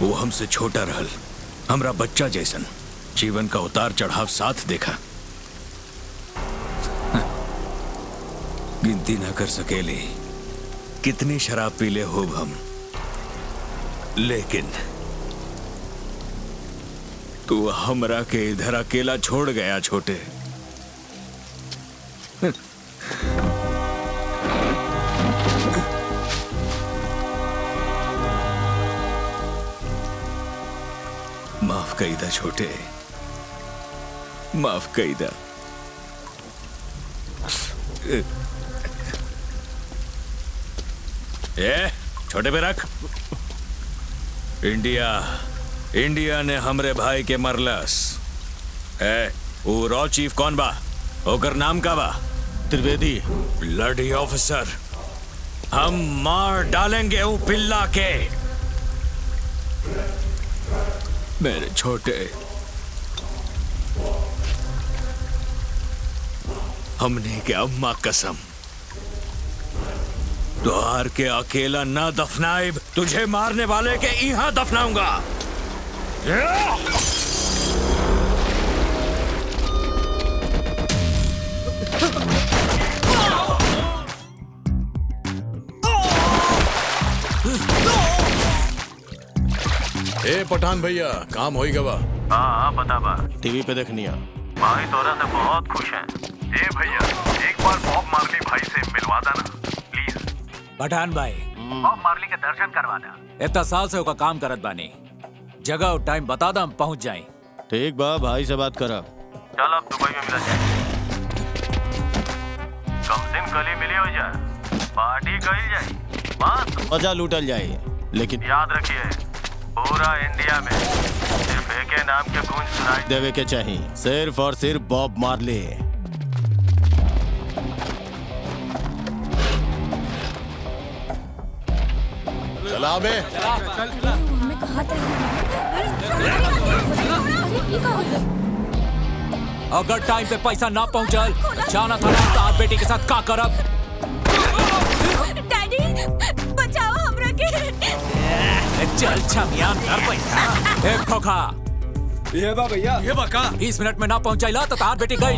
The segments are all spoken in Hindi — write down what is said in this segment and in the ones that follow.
वो हमसे छोटा रहल, हमरा बच्चा जैसन। जीवन का उतार चढ़ाव साथ देखा। गिनती न कर सकेले कितनी शराब पीले होब हम, लेकिन तू हमरा के इधर अकेला छोड़ गया छोटे। माफ कईदा छोटे, माफ कईदा। ए छोटे पे रख। इंडिया ने हमरे भाई के मरलस। वो रॉ चीफ कौन बा? ओकर नाम का बा? त्रिवेदी। ब्लडी ऑफिसर, हम मार डालेंगे वो पिल्ला के। मेरे छोटे, हमने के अम्मा कसम, द्वार के अकेला ना दफनाइब, तुझे मारने वाले के यहां दफनाऊंगा। ए पठान भैया, काम होई गवा? हाँ पता बा। टीवी पे देखनिया। भाई तोरा से बहुत खुश हैं। ए भैया, एक बार बॉब मार्ली भाई से मिलवा देना प्लीज। पठान भाई, बॉब मार्ली के दर्शन करवा दे। इतना साल से ओका काम करत बानी, जगह और टाइम बता दा, हम पहुंच जाए। ठीक बा, भाई से बात करा। चल अब दुबई में मिला जाए। कम दिन गली मिली हो जाए, पार्टी कही जाए, बस मजा लूटल जाए। लेकिन याद रखिए, पूरा इंडिया में सिर्फ एक ही नाम के गूंज सुनाई देवे के चाहिए, सिर्फ और सिर्फ बॉब मार्ली। चला बे। अगर टाइम पे पैसा ना पहुंचल, जाना था ना तार बेटी के साथ का करब। डैडी बचाओ हमरा के। चल छमियान कर बैठा। एक खोखा ये बा भैया, ये बका 20 मिनट में ना पहुंचाइला तो तार बेटी गई।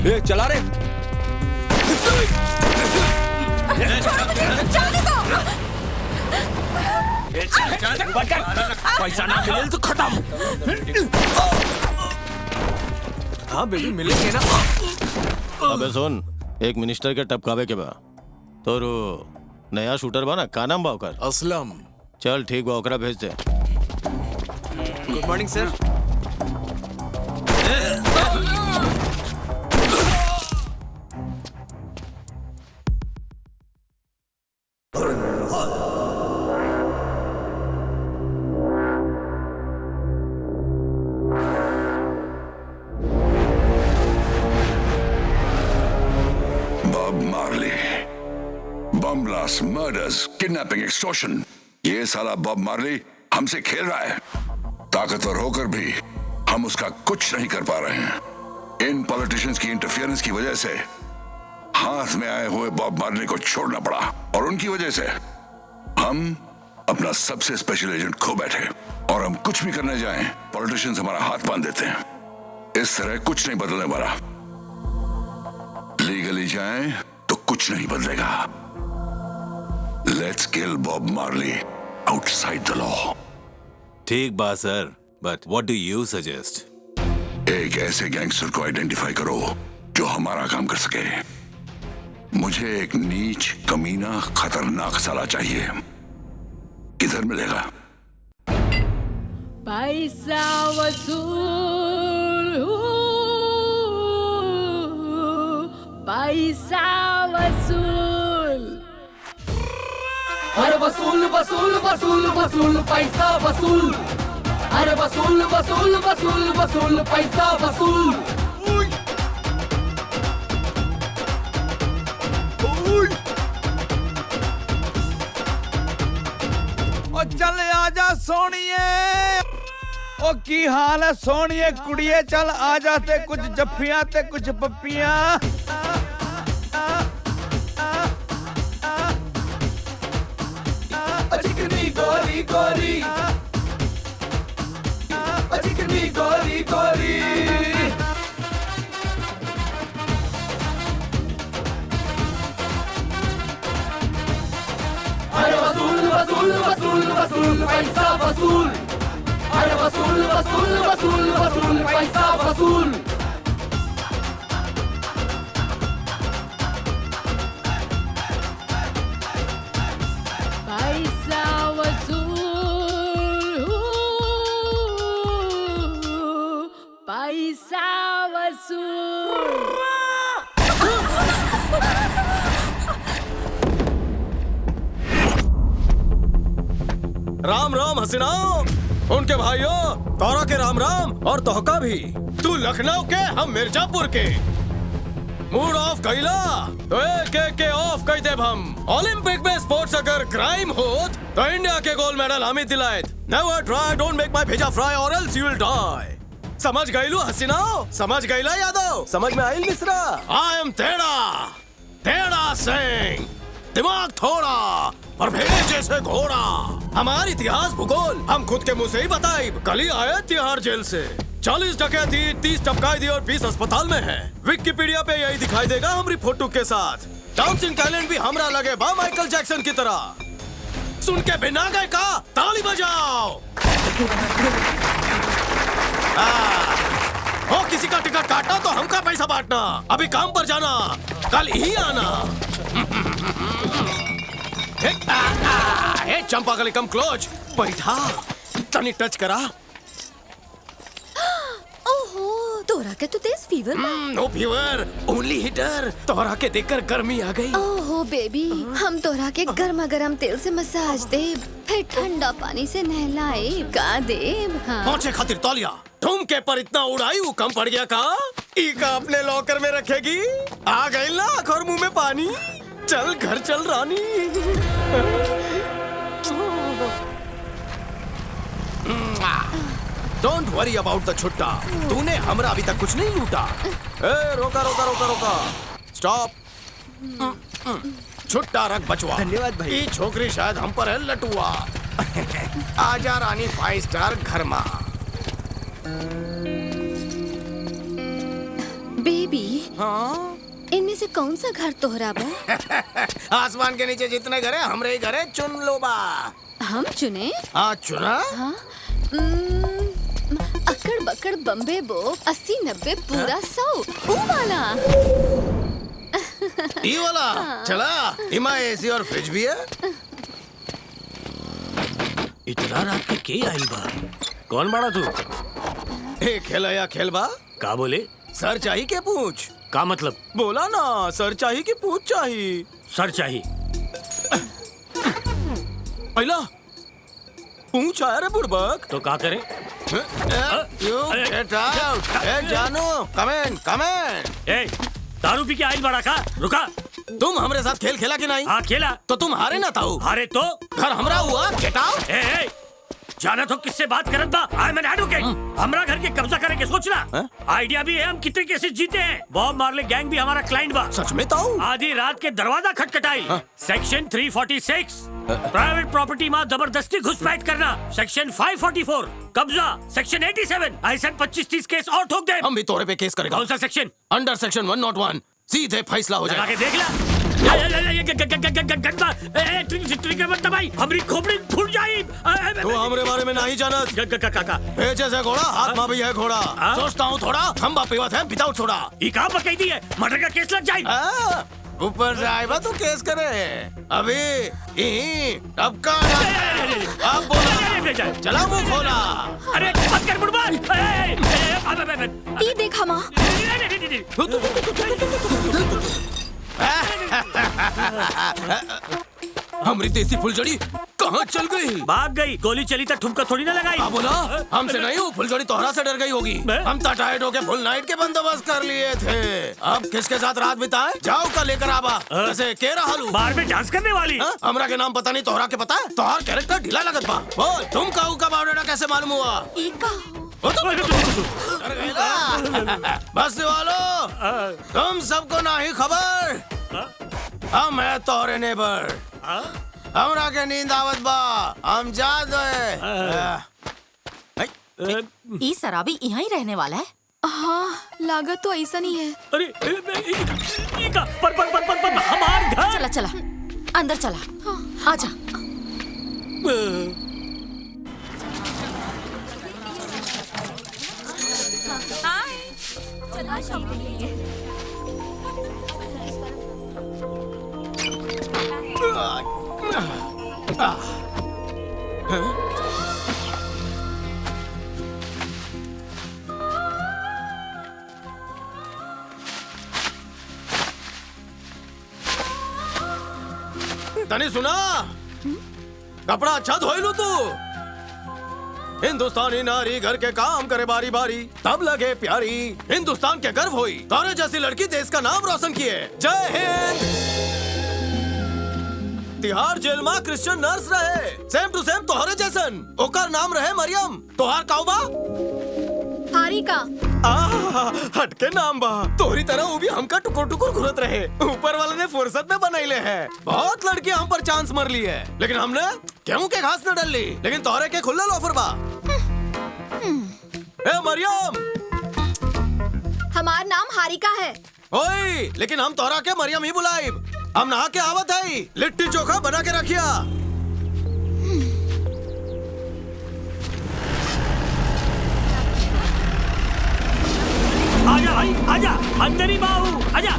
ए चला रे। पैसा ना मिले तो खत्म। हाँ बेबी, मिलेंगे ना। अबे सुन, एक मिनिस्टर के टपकावे के बा। तो नया शूटर बा ना, का नाम बा ओकर? असलम। चल ठीक बा, ओकरा भेज दे। Good morning sir. Murders, kidnapping, extortion, ये साला बॉब मार्ली हमसे खेल रहा है। ताकतवर होकर भी हम उसका कुछ नहीं कर पा रहे हैं। इन पॉलिटिशियंस की इंटरफियरेंस की वजह से हाथ में आए हुए बॉब मार्ली को छोड़ना पड़ा, और उनकी वजह से हम अपना सबसे स्पेशल एजेंट खो बैठे। और हम कुछ भी करने जाएं, पॉलिटिशियंस हमारा हाथ बांध देते हैं। इस तरह कुछ नहीं बदलने वाला। लीगली जाएं तो कुछ नहीं बदलेगा। Let's kill Bob Marley outside the law. ठीक बात sir, but what do you suggest? एक ऐसे गैंगस्टर को आइडेंटिफाई करो जो हमारा काम कर सके। मुझे एक नीच, कमीना, खतरनाक साला चाहिए। किधर मिलेगा? पैसा वसूल, पैसा वसूल। अरे वसूल वसूल वसूल वसूल पैसा वसूल। अरे वसूल वसूल वसूल वसूल पैसा वसूल। ओ चल आजा सोनिए, ओ की हाल है सोनिए कुड़िए, चल आजा ते कुछ जफ्फियां ते कुछ पप्पियां। चिकनी गोरी गोरी, चिकनी गोरी गोरी। अरे वसूल वसूल वसूल वसूल पैसा वसूल। अरे वसूल वसूल वसूल वसूल पैसा वसूल। पैसा वसूल, पैसा वसूल। राम राम हसीनाओ, उनके भाइयों तोरा के राम राम और तोहका भी। तू लखनऊ के, हम मिर्जापुर के। मूड ऑफ कैला तो एक के ऑफ कह देब हम। ओलंपिक में स्पोर्ट्स अगर क्राइम होत तो इंडिया के गोल्ड मेडल हम ही दिलाएत। Never try, don't make my भेजा fry or else you will die. समझ गईलू हसीनाओ, समझ गईला यादव, समझ में आइल मिश्रा। आई एम तेड़ा सिंह, दिमाग थोड़ा और भेड़ जैसे घोड़ा। हमारा इतिहास भूगोल हम खुद के मुंह से ही बताई। कल ही आए तिहाड़ जेल से, 40 डकैती, 30 टपकाई और 20 अस्पताल में है। विकिपीडिया पे यही दिखाई देगा हमारी फोटो के साथ। डांसिंग टैलेंट भी हमरा लगे बा माइकल जैक्सन की तरह। सुन के बिना गए का ताली बजाओ। हो किसी का टिकट काटना तो हमका पैसा बांटना। अभी काम पर जाना, कल ही आना। हे चंपा गली कम क्लोज, बैठा तनी टच करा। ओहो, तोरा के तो तेज फीवर बा। No fever, only heater. तोरा के देखकर गर्मी आ गई। ओहो बेबी, हम तोरा के गर्मा गर्म तेल से मसाज देब, फिर ठंडा पानी से नहलाए का देब। हाँ। पहुंचे खातिर तौलिया तुम के पर इतना उड़ाई वो कम पड़ गया का? ई का अपने लॉकर में रखेगी? आ गई लाख और मुंह में पानी। चल घर चल रानी। डोंट वरी अबाउट द छुट्टा। तूने हमरा अभी तक कुछ नहीं लूटा। ए, रोका रोका रोका रोका, स्टॉप। छुट्टा रख बचवा। धन्यवाद भाई। ये छोकरी शायद हम पर है लटुआ। आजा रानी 5 स्टार घर मा। बेबी, हाँ? इनमें से कौन सा घर तोहरा बा? आसमान के नीचे जितने घर है हमरे ही घर है, चुन लो बा। हम चुने? हाँ चुना। हाँ? अकड़ बकड़ बम्बे बो 80-90 पूरा 100 वो वाला। ये वाला चला। इमा एसी और फ्रिज भी है। इतना रात के के आई बा? कौन बाड़ा तू? ए खेल या खेल बा? का बोले? सर चाहिए के पूछ? का मतलब? बोला ना, सर चाहिए कि पूछ चाहिए? सर चाहिए। पहला पूछ आया रे बुड़बक। तो का करे? You get out. ए जानू, come in, come in. ए, दारू पी के आई बड़ा का? रुका। तुम हमरे साथ खेल खेला कि नहीं? हाँ खेला। तो तुम हारे ना था। हारे तो? घर हमरा हुआ, get out. ए, जाना तो किससे बात करत बा? I am an advocate. हमरा घर के कब्जा करे के सोचना। आइडिया भी है, हम कितने केसेस जीते हैं। बॉब मार्ले गैंग भी हमारा क्लाइंट बा। सच में ताऊ? आधी रात के दरवाजा खटखटाई। सेक्शन 346 प्राइवेट प्रॉपर्टी में जबरदस्ती घुसपैठ करना। सेक्शन 544 कब्जा। सेक्शन 87 ऐसा 25-30 केस और ठोक दे। हम भी तोड़े पे केस करेगा। कौन सा सेक्शन? Under section 101। सीधे फैसला हो जाएगा। देख ला। ट्रिगर मत दबाई, हमरी खोपड़ी फूट जाई। तू हमरे बारे में नहीं जानत। काका पेचे से घोड़ा, हाथ में भी है घोड़ा। सोचता हूँ थोड़ा, हम बापी बात है विदाउट छोड़ा। ये कहाँ पकड़ी दी है? मर्डर का केस लग जाए। ऊपर से आएगा तो केस करे। अभी अब का अब बोला, चला मुंह खोला। अरे मत कर बुढ़बा। ये देख हमा। हमारी देसी फुलझड़ी कहाँ चल गई? भाग गई। गोली चली तो ठुमका थोड़ी ना लगाई। बोला हमसे नहीं, वो फुलझड़ी तोहरा से डर गई होगी। हम तो टाइट होके फुल नाइट के बंदोबस्त कर लिए थे। अब किसके साथ रात बिताए? जाओ का लेकर आवा। वैसे के रहलू? बार में डांस करने वाली। हमरा के नाम पता नहीं, तोहरा के पता है? तोहर कैरेक्टर ढीला लगत बा। बोल तुम काऊ का बायोडाटा कैसे मालूम हुआ? बस वालों, तुम सबको नहीं खबर, हम है तोरे नेबर। हमरा के नींद आवत बा, हम जा दे। ई शराबी यहाँ ही रहने वाला है। हाँ, लागत तो ऐसा नहीं है। अरे पर हमार घर। चला चला अंदर चला, आजा। तने सुना? कपड़ा अच्छा धोई लू तू। हिंदुस्तानी नारी घर के काम करे बारी बारी, तब लगे प्यारी। हिंदुस्तान के गर्व होई, तारे जैसी लड़की देश का नाम रोशन किए। जय हिंद। तिहाड़ जेल में क्रिश्चियन नर्स रहे, सेम टू सेम तोहरे जैसन। ओकर नाम रहे मरियम। तोहार काउबा? हारिका। हटके नाम बा। तोहरी तरह वो भी हमका टुकुर टुकुर घुरत रहे। ऊपर वाले ने फुर्सत में बनाइले है। बहुत लड़की हम पर चांस मर ली है, लेकिन हमने गेहूं के घास न डाल ली। लेकिन तोहरे के खुला ऑफर बा। ए मरियम, हमार नाम हारिका है। ओए, लेकिन हम तोहरा के मरियम ही बुलाइब। हम नहा के आवत है, लिट्टी चोखा बना के रखिया। आजा भाई, आजा अंदर ही बाहू, आजा।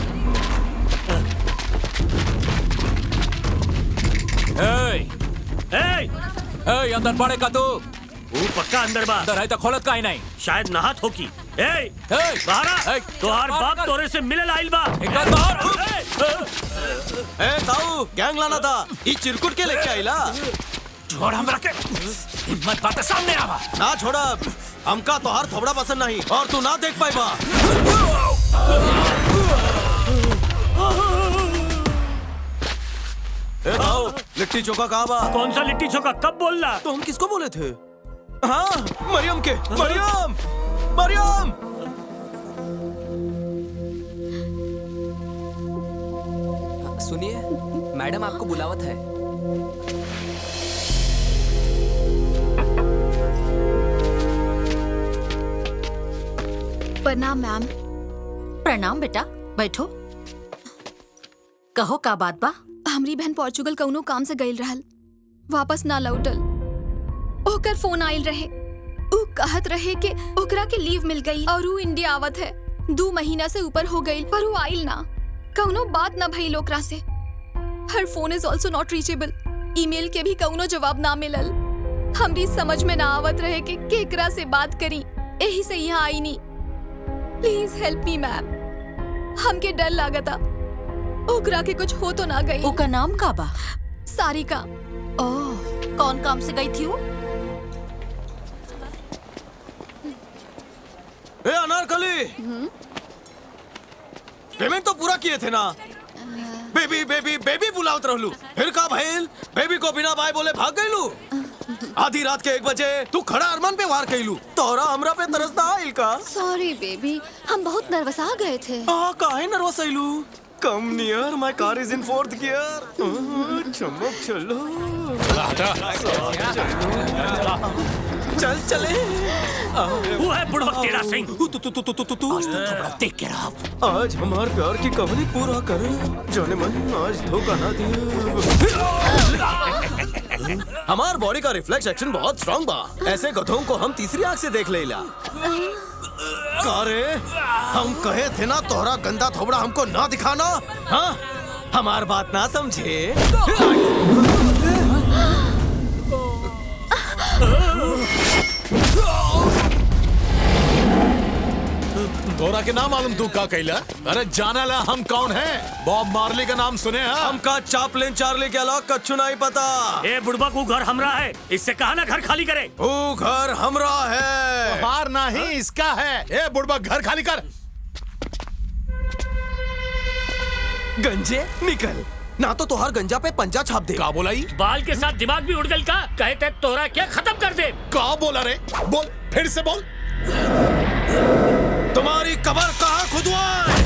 अंदर पड़े का तू? वो पक्का अंदर बा। अंदर है तो खोलत का ही नहीं। शायद नहात होकी। बाहर आ। तोहार बाप तोरे से मिले लाइल बा। ताऊ गैंग लाना था, ये चिरकुट के लेके आइला। छोड़ हमरा के, हिम्मत बात सामने आवा। ना छोड़ा, हमका तोहार थोबड़ा पसंद नहीं और तू ना देख पाएगा। ताऊ लिट्टी चोखा कहाँ बा? कौन सा लिट्टी चोखा? कब बोलना? तो हम किसको बोले थे? हाँ, मरियम के। मरियम, मरियम। सुनिए, मैडम आपको बुलावत है। प्रणाम मैम। प्रणाम बेटा, बैठो। कहो का बात बा? हमरी बहन पोर्चुगल कौनो काम से गईल रहल, वापस ना लौटल। ओकर फोन आइल रहे, ऊ कहत रहे कि ओकरा के लीव मिल गई और ऊ इंडिया आवत है। 2 महीना से ऊपर हो गई पर ऊ आइल ना। कौनो बात ना भइल ओकरा से। Her phone is also not reachable. Email के भी कौनो जवाब ना मिलल। हमरी समझ में ना आवत रहे कि केकरा से बात करी, यही से यहाँ आई नी। प्लीज हेल्प मी मैम, हमके डर लागता ओकरा के कुछ हो तो ना गई। ओका नाम का बा? सारिका। ओह, कौन काम से गई थी वो? ए अनारकली, पेमेंट तो पूरा किए थे ना? बेबी बेबी बेबी बुलावत रहलू, फिर का भइल? बेबी को बिना बाय बोले भाग गईलू। आधी रात के 1 बजे तू खड़ा अरमान पे वार कईलू। तोरा हमरा पे तरस ना आइल का? सॉरी बेबी, हम बहुत नर्वस आ गए थे। काहे नर्वस आइलू? Come near, my car is in 4th gear. चमक चलो, चल चले। वो है बुढ़वा तेरा सिंह। तू देख के रहा। आज हमार प्यार की कहानी पूरा करे, जाने मन आज धोखा ना दिया। हमार बॉडी का रिफ्लेक्स एक्शन बहुत स्ट्रांग बा। ऐसे गधों को हम तीसरी आंख से देख लेला। कारे, हम कहे थे ना तोहरा गंदा थोबड़ा हमको ना दिखाना। हाँ, हमार बात ना समझे। तोरा के नाम मालूम तू का कैला? अरे जाना ला हम कौन हैं? बॉब मार्ली का नाम सुने हैं? हमका चापलिन चार्ली के अलावा कच्छु नहीं पता। ए बुढ़बा को घर हमरा है, इससे कहा ना घर खाली करे। वो घर हमरा है। बाहर नहीं इसका है। ए बुढ़बा घर खाली कर। गंजे निकल, ना तो तोहर गंजा पे पंजा छाप दे। का बोला ही? बाल के साथ दिमाग भी उड़ गल का? कहते तोरा क्या खत्म कर दे। का बोला रे? बोल फिर से बोल। तुम्हारी कब्र कहाँ खुदवाए?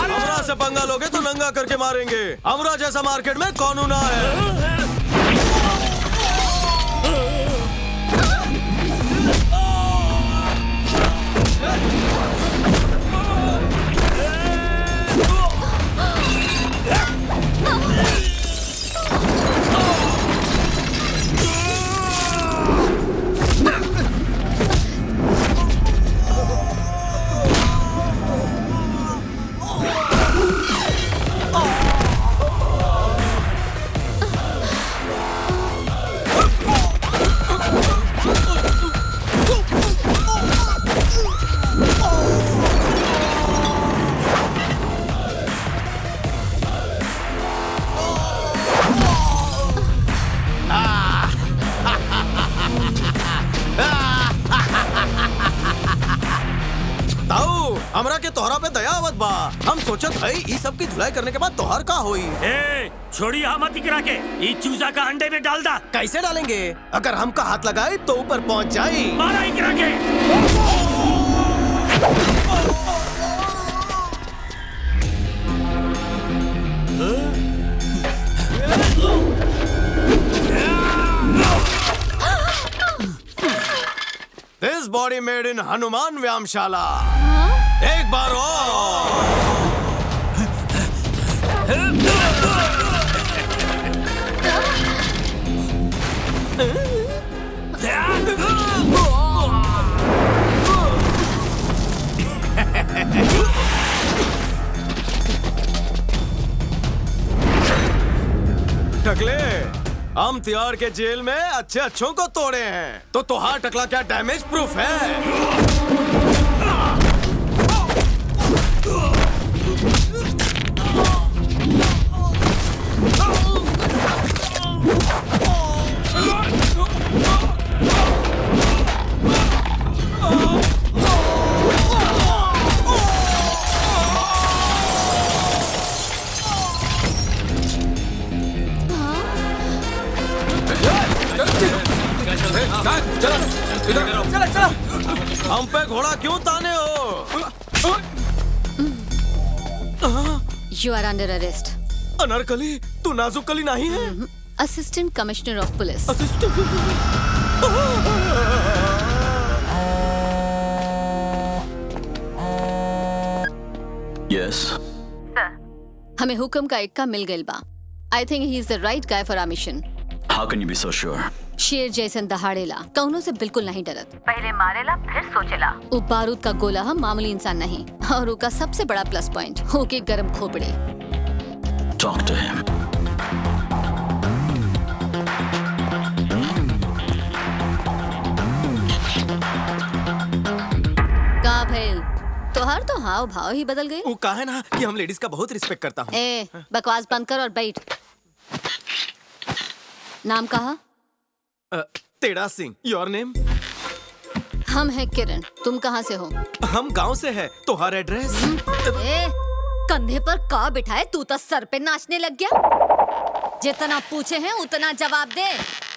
हमरा से पंगा लोगे तो नंगा करके मारेंगे। हमरा जैसा मार्केट में कौन ना है। हमरा के तोहरा पे दया आवत बा। हम सोचत है ई सब की धुलाई करने के बाद तोहर का होई। ए छोड़ी मत गिरा के, ई चूजा का अंडे में डाल दा। कैसे डालेंगे? अगर हमका हाथ लगाए तो ऊपर पहुंच जाए। मारा ही गिरा के। This body made in Hanuman व्यायामशाला। एक बार और। टकले, हम तिहाड़ के जेल में अच्छे अच्छों को तोड़े हैं, तो तोहार टकला क्या डैमेज प्रूफ है? हम पे घोड़ा क्यों ताने हो? You are under arrest. Anarkali, तू नाजुक कली नहीं है? Assistant Commissioner of Police. Yes. हमें हुक्म का इक्का मिल गइल बा। I think he is the right guy for our mission. How can you be so sure? शेर जैसन दहाड़ेला, कौनों से बिल्कुल नहीं डरत। पहले मारेला फिर सोचेला। वो बारूद का गोला हम मामूली इंसान नहीं, और उसका सबसे बड़ा प्लस पॉइंट होके गरम खोपड़े। Talk to him. का भैल, तोहार तो हाव भाव ही बदल गए। वो कहा है ना कि हम लेडीज का बहुत रिस्पेक्ट करता हूँ। ए, बकवास बंद कर और बैठ। नाम कहा? तेड़ा सिंह। Your name? हम हैं किरण। तुम कहाँ से हो? हम गांव से है। तोहार एड्रेस? ए, कंधे पर का बिठाए, तू तो सर पे नाचने लग गया। जितना पूछे हैं उतना जवाब दे।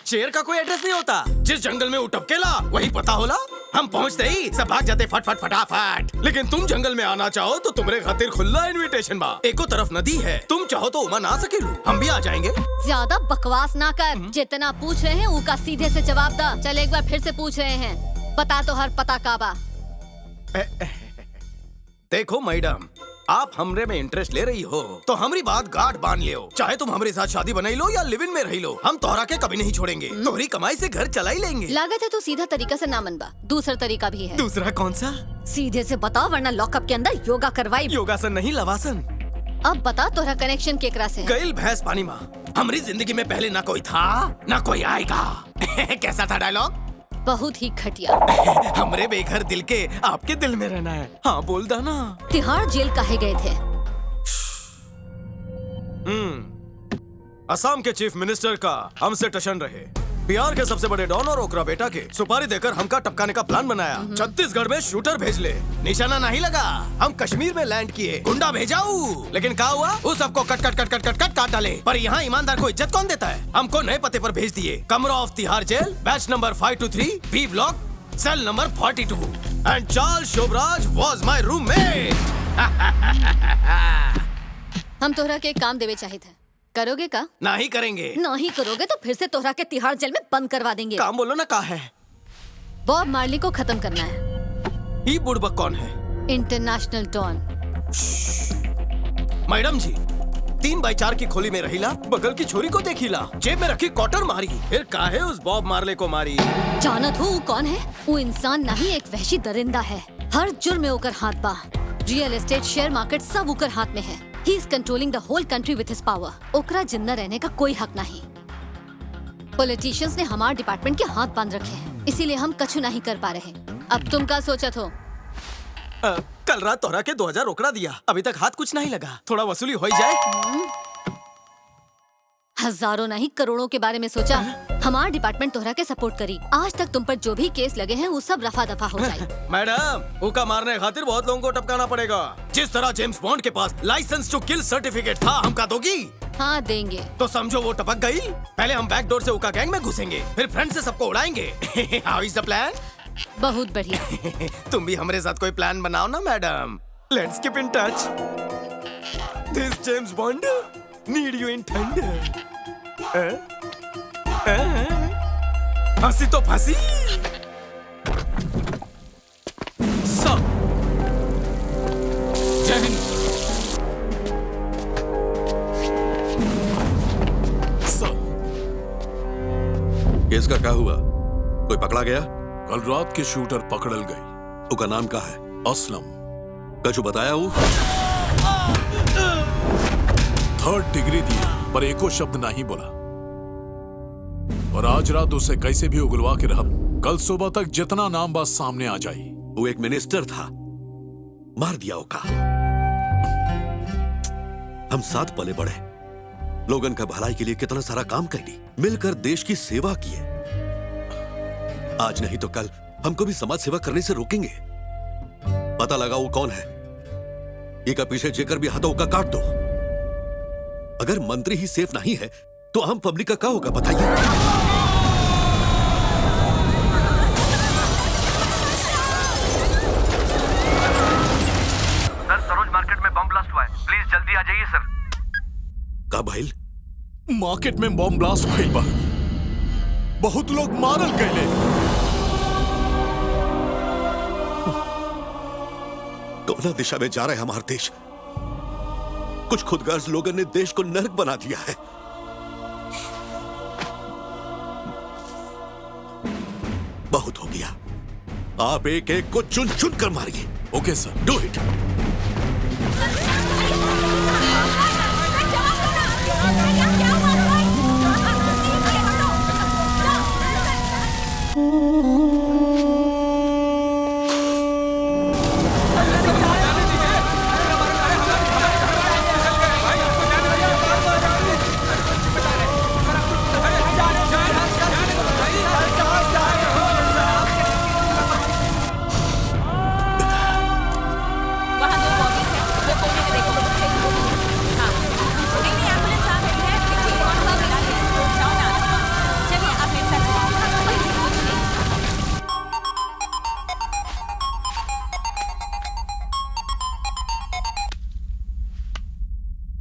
शेर का कोई एड्रेस नहीं होता। जिस जंगल में वो टपकेला वही पता होला। हम पहुँचते ही सब भाग जाते फट फट फटाफट। लेकिन तुम जंगल में आना चाहो तो तुम्हारे खातिर खुला इनविटेशन बा। एको तरफ नदी है, तुम चाहो तो उमा ना सकेलू, हम भी आ जाएंगे। ज्यादा बकवास ना कर। जितना पूछ रहे हैं उनका सीधे से जवाब दा। चल एक बार फिर से पूछ रहे हैं, पता तो हर पता काबा। देखो मैडम, आप हमरे में इंटरेस्ट ले रही हो तो हमारी बात गांठ बांध लियो। चाहे तुम हमारे साथ शादी बनाई लो या लिव इन में रही लो, हम तोहरा के कभी नहीं छोड़ेंगे। तोहरी कमाई से घर चला ही लेंगे। लागत है तो सीधा तरीका से ना मनबा। दूसरा तरीका भी है। दूसरा कौन सा? सीधे से बताओ वरना लॉकअप के अंदर योगा करवाई। योगासन नहीं, लवासन। अब बता तोहरा कनेक्शन केकरा से है? गइल भैंस पानी माँ। हमारी जिंदगी में पहले ना कोई था ना कोई आएगा। कैसा था डायलॉग? बहुत ही घटिया। हमरे बेघर दिल के आपके दिल में रहना है। हाँ बोल दा ना। तिहाड़ जेल काहे गए थे? असम के चीफ मिनिस्टर का हमसे टशन रहे। बिहार के सबसे बड़े डॉन और ओकरा बेटा के सुपारी देकर हमका टपकाने का प्लान बनाया। छत्तीसगढ़ में शूटर भेज ले, निशाना नहीं लगा। हम कश्मीर में लैंड किए, गुंडा भेजाऊ। लेकिन क्या हुआ? वो सबको cut cut cut cut cut cut काट डाले। पर यहाँ ईमानदार को इज्जत कौन देता है? हमको नए पते पर भेज दिए। कमरा of Tihar jail, batch number 523, B block, cell number 42। And Charles Sobhraj was my roommate. हम तोहरा के एक काम देवे चाहिए थे, करोगे का? नहीं करेंगे। नहीं करोगे तो फिर से तोहरा के तिहाड़ जेल में बंद करवा देंगे। काम बोलो ना। का है? बॉब मार्ली को खत्म करना है। ये बुड़बक कौन है? International don. मैडम जी, 3x4 की खोली में रहीला, बगल की छोरी को देखीला, जेब में रखी क्वार्टर मारी, फिर काहे उस बॉब मार्ले को मारी? जानत हो कौन है? वो इंसान नहीं, एक वहशी दरिंदा है। हर जुर्म में ओकर हाथ बा। रियल एस्टेट, शेयर मार्केट सब ओकर हाथ में है। He is controlling the whole country with his power. ओकरा जिंदा रहने का कोई हक नहीं। पॉलिटिशियंस ने हमारे डिपार्टमेंट के हाथ बांध रखे हैं, इसीलिए हम कछु नहीं कर पा रहे। अब तुम क्या सोचत हो? कल रात तोहरा के 2000 रोकड़ा दिया, अभी तक हाथ कुछ नहीं लगा। थोड़ा वसूली हो जाए। हजारों नहीं करोड़ों के बारे में सोचा। हमारा डिपार्टमेंट तोहरा के सपोर्ट करी। आज तक तुम पर जो भी केस लगे हैं वो सब रफा दफा हो जाए। मैडम, हुक्का मारने खातिर बहुत लोगों को टपकाना पड़ेगा। जिस तरह जेम्स बॉन्ड के पास लाइसेंस टू किल सर्टिफिकेट था, हमका दोगी? हाँ देंगे। तो समझो वो टपक गई। पहले हम बैक डोर से हुक्का गैंग में घुसेंगे, फिर फ्रंट से सबको उड़ाएंगे। How is the plan? बहुत बढ़िया। तुम भी हमारे साथ कोई प्लान बनाओ ना madam. Let's keep in touch. This James bond need you in thunder. हंसी तो फंसी। सब जय हिंद। केस का क्या हुआ? कोई पकड़ा गया? कल रात के शूटर पकड़ल गई। उसका नाम क्या है? असलम। कछु बताया वो? 3rd डिग्री दी पर एको शब्द नहीं बोला। और आज रात उसे कैसे भी उगलवा के रहा। कल सुबह तक जितना नाम बात सामने आ जाए। वो एक मिनिस्टर था, मार दिया ओका। हम साथ पले बढ़े, लोगन का भलाई के लिए कितना सारा काम करी, मिलकर देश की सेवा किए। आज नहीं तो कल हमको भी समाज सेवा करने से रोकेंगे। पता लगा वो कौन है। ये का पीछे जेकर भी हाथों का काट दो। अगर मंत्री ही सेफ नहीं है तो आम पब्लिक का क्या होगा बताइए? सर, सरोज मार्केट में बम ब्लास्ट हुआ है, प्लीज जल्दी आ जाइए सर। का भाई? मार्केट में बम ब्लास्ट भइल बा, बहुत लोग मारल गए। कौना दिशा में जा रहा है हमारा देश? कुछ खुदगर्ज लोगों ने देश को नरक बना दिया है। बहुत हो गया, आप एक एक को चुन चुन कर मारिए। Okay sir, do it.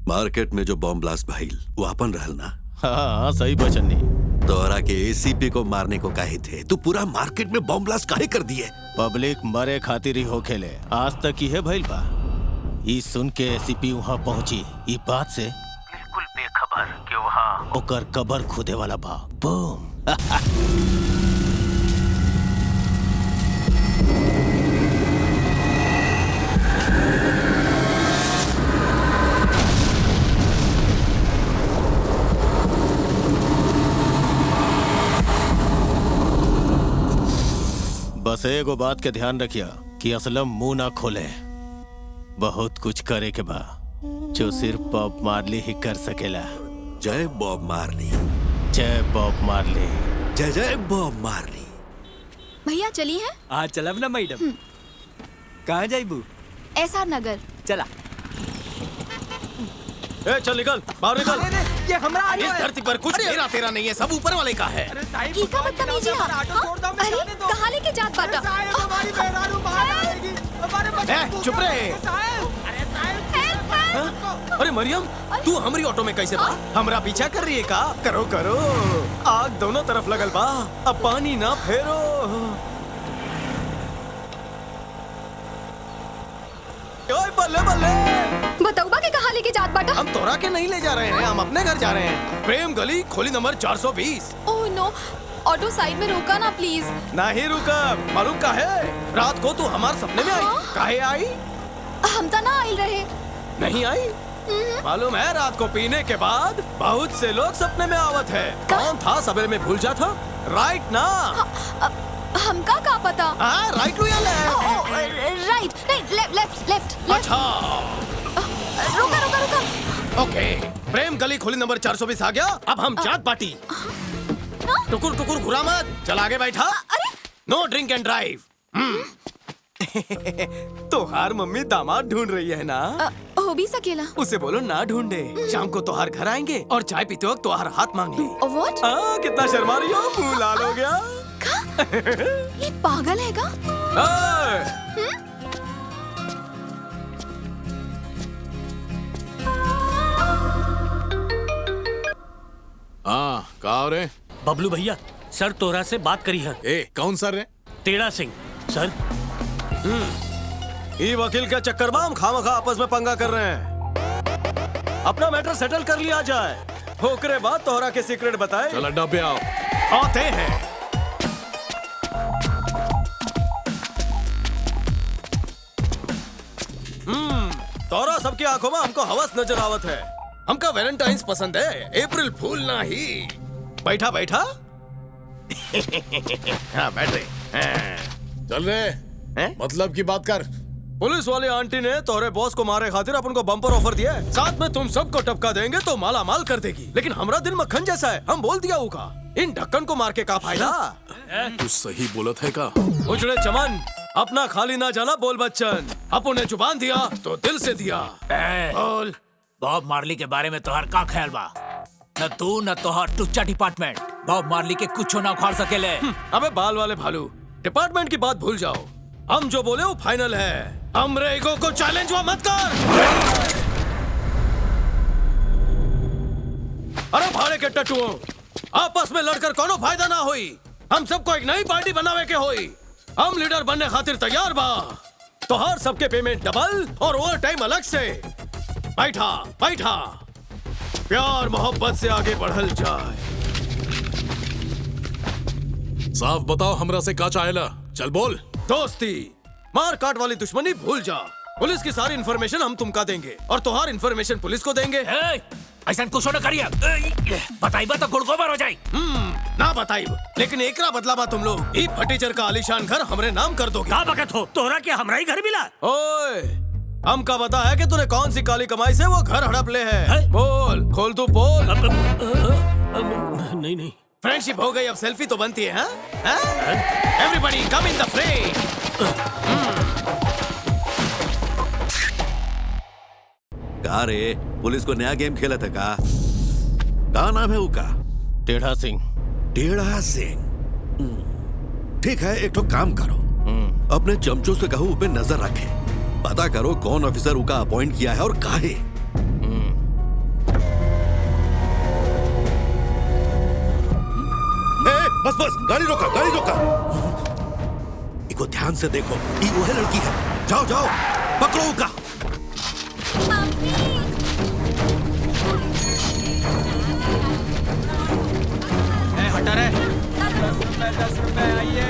Market में जो बॉम्ब ब्लास्ट भइल वो अपन रहल ना? हाँ सही बचनी। तोरा के एसीपी को मारने को कहे थे, तू पूरा मार्केट में बॉम्ब ब्लास्ट काहे कर दिए? पब्लिक मरे खातिर ही होखेले, आज तक ही है भइल बा। ई सुन के एसीपी वहाँ पहुंची, ई बात से बिल्कुल बेखबर कि वहाँ ओकर कबर खुदे वाला बा। बूम। बस एगो बात के ध्यान रखिया कि असलम मुंह ना खोले। बहुत कुछ करे के बा जो सिर्फ बॉब मार्ली ही कर सकेला। जय बॉब मार्ली, जय बॉब मार्ली, जय जय बॉब मार्ली। भैया चली है? हाँ चलब ना मैडम। कहाँ जाइबू? एसआर नगर। चला। ए चल निकल, बाहर निकल। ये हमरा इस धरती पर कुछ मेरा तेरा नहीं है, सब ऊपर वाले का है। की का बदतमीजी है? अरे कहाँ लेके जात बाटा? चुप रहे। अरे मरियम, तू हमारी ऑटो में कैसे बा? हमरा पीछा कर रही है का? करो करो, आग दोनों तरफ लगल बा, अब पानी ना फेरो। ओए बल्ले बल्ले। बताऊबा के कहाँ लेके जात बाटा? हम तोरा के नहीं ले जा रहे हैं, हम अपने घर जा रहे हैं। प्रेम गली, खोली number 420। Oh no, auto side में रोका ना प्लीज। नहीं रुका, मालूम का है? रात को तू हमारे सपने में आई। काहे आई? हम तो ना आई रहे। नहीं आई? मालूम है रात को पीने के बाद बहुत से लोग सपने में आवत है। कौन था सवेरे में भूल जाता? राइट ना? हमका का पता? हाँ राइट या लेफ्ट? राइट नहीं, लेफ्ट लेफ्ट। अच्छा रुका रुका रुका। ओके, प्रेम गली खोली नंबर 420 आ गया। अब हम जात पार्टी। टुकुर टुकुर घुरा मत, चल आगे बैठा। No drink and drive. तोहार मम्मी दामाद ढूंढ रही है ना? हो भी सकेला। उसे बोलो ना ढूंढे, शाम को तोहार घर आएंगे और चाय पीते वक्त तोहार हाथ मांग ले। What? कितना शर्मा रही हो, मुंह लाल हो गया। ये पागल है का? हाँ कहाँ रे? बबलू भैया, सर तोरा से बात करी है। ए कौन सर रे? तेरा सिंह सर। ये वकील के चक्कर में हम खामखा आपस में पंगा कर रहे हैं। अपना मैटर सेटल कर लिया जाए, होकरे बाद तोहरा के सीक्रेट बताए। चल अड्डा पे आओ। आते हैं। तोरा सबकी आंखों में हमको हवस नजर आवत है। हमका वैलेंटाइंस पसंद है, अप्रैल फूल ना ही। बैठा बैठा। हाँ बैठ रहे। चल रे, मतलब की बात कर। पुलिस वाली आंटी ने तोरे बॉस को मारे खातिर अपन को बम्पर ऑफर दिया है। साथ में तुम सबको टपका देंगे तो माला माल कर देगी। लेकिन हमारा दिल मक्खन जैसा है, हम बोल दिया होगा। इन ढक्कन को मार के का फायदा? तू सही बोलत है का? उजड़े चमन, अपना खाली ना जाना बोल बच्चन। अपन ने जुबान दिया तो दिल से दिया। बोल, बॉब मार्ली के बारे में तोहार का ख्याल बा? न तू न तोहार टुच्चा डिपार्टमेंट बॉब मार्ली के कुछ ना उखाड़ सकेले। अबे बाल वाले भालू, डिपार्टमेंट की बात भूल जाओ। हम जो बोले वो फाइनल है। हमरे ईगो को चैलेंज हुआ मत कर। अरे भाड़े के टट्टुओं, आपस में लड़कर कोनो फायदा ना होई। हम सबको एक नई पार्टी बनावे के होई। हम लीडर बनने खातिर तैयार बा। तो हर सबके पेमेंट डबल और ओवर टाइम अलग से। बैठा बैठा, प्यार मोहब्बत से आगे बढ़ल जाए। साफ बताओ हमरा से का चाहेला? चल बोल। दोस्ती, मार काट वाली दुश्मनी भूल जा। पुलिस की सारी इन्फॉर्मेशन हम तुमका देंगे और तुम्हारी इन्फॉर्मेशन पुलिस को देंगे। ऐसा कुछ न करिए, बताइबा तो गुड़गोबर हो जाए। ना बताइब, लेकिन एकरा बदला बा तुम लोग ई फटीचर का आलीशान घर हमरे नाम कर दोगे। का बकत हो, तोरा क्या हमरा ही घर मिला? ओए, हमका बता है कि तूने कौन सी काली कमाई से वो घर हड़प ले है। बोल, खोल तू बोल। नहीं नहीं, फ्रेंडशिप हो गई, अब सेल्फी तो बनती है। Everybody come in the frame. का रे, पुलिस को नया गेम खेला था का? का नाम है उसका? टेढ़ा सिंह। टेढ़ा सिंह, ठीक है। एक तो काम करो, अपने चमचों से कहो ऊपर नजर रखे। पता करो कौन ऑफिसर उका अपॉइंट किया है और काहे। बस बस, गाड़ी रोका, गाड़ी रोका। इको ध्यान से देखो, ये वो है लड़की है। जाओ जाओ, पकड़ो उका। हटा रे। 10 रुपए आइए।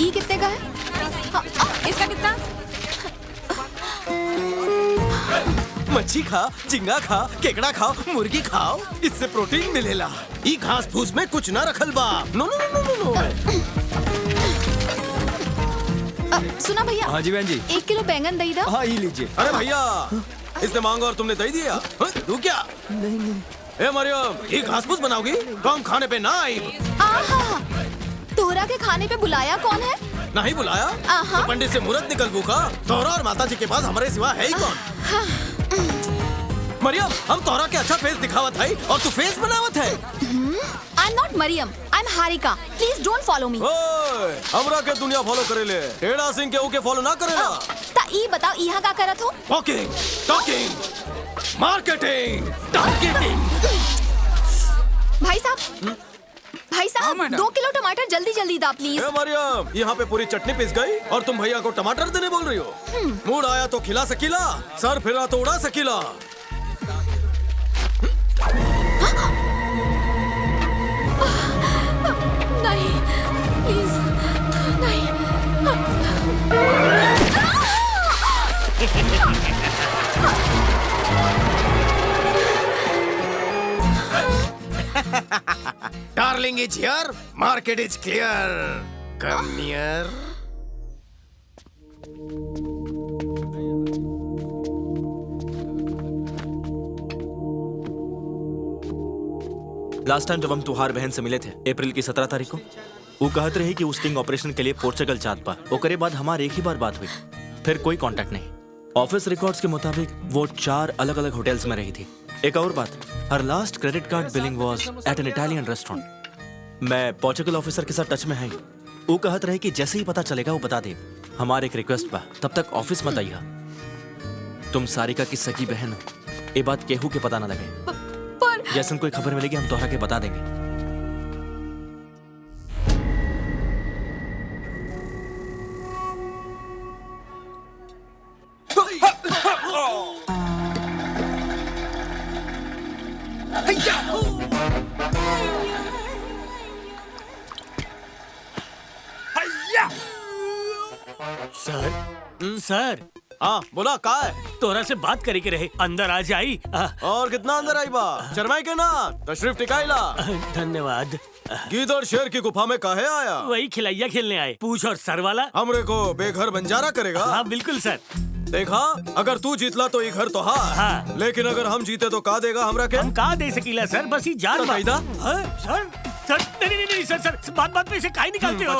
ये कितने का है? इसका कितना? मच्छी खा, झींगा खा, केकड़ा खाओ, मुर्गी खाओ, इससे प्रोटीन मिलेला। ई घास फूस में कुछ ना रखल बा। No no no no no. सुना भैया। हाँ जी बहन जी। 1 किलो बैंगन दही दो। हाँ ये लीजिए। अरे भैया, इसने मांगा और तुमने दही दिया? तू क्या? नहीं। ए मरियम, ये घास फूस बनाओगी? कम खाने पे ना आई। आहा, तोरा के खाने पे बुलाया कौन है? नहीं बुलाया? तो पंडित से मुहूर्त निकल भूखा। तोरा और माता जी के पास हमारे सिवा है ही कौन? मरियम, हम तोरा के अच्छा फेस दिखावत है और तू फेस बनावत है। I am not Mariyam, I am Harika. Please don't follow me. ओए, हमरा के दुनिया फॉलो करेले, टेढ़ा सिंह के ऊके फॉलो ना करेला। ता ई बताओ यहाँ का करत हो? Walking, talking, marketing, targeting. भाई साहब 2 किलो टमाटर जल्दी जल्दी दा प्लीज। ए मरियम, यहाँ पे पूरी चटनी पिस गई और तुम भैया को टमाटर देने बोल रही हो? मूड आया तो खिला सकीला, सर फिरा तो उड़ा सकीला। नहीं, प्लीज नहीं। Darling is here, market is clear. Come near. Last time जब हम तुहार बहन से मिले थे अप्रैल की 17 तारीख को, वो कहत रही कि उस स्टिंग ऑपरेशन के लिए पोर्चुगल जात पा। ओकरे बाद हमारे एक ही बार बात हुई, फिर कोई कांटेक्ट नहीं। ऑफिस रिकॉर्ड्स के मुताबिक वो 4 अलग अलग होटल्स में रही थी। एक और बात, her last credit card billing was at an Italian restaurant. मैं पोर्चुगल ऑफिसर के साथ टच में है। वो कहत रहे कि जैसे ही पता चलेगा वो बता दे। हमारे एक रिक्वेस्ट बा, तब तक ऑफिस मत आइया। तुम सारिका की सगी बहन हो, ये बात केहू के पता ना लगे। जैसे कोई खबर मिलेगी हम तोहरा के बता देंगे। सर हाँ बोला का है? तोरा से बात करे के रहे, अंदर आ जाई। और कितना अंदर आई बा? शर्माई के ना, तशरीफ टिकाईला। धन्यवाद। गीद और शेर की गुफा में काहे आया? वही खिलैया खेलने आए। पूछ और सर वाला हमरे को बेघर बंजारा करेगा? हाँ बिल्कुल सर। देखा, अगर तू जीतला तो ये घर तो हाँ, लेकिन अगर हम जीते तो का देगा हमरा के? हम का दे सकीला सर, बस ही जान सर। सर नहीं सर, बात में से काहे निकालते हो?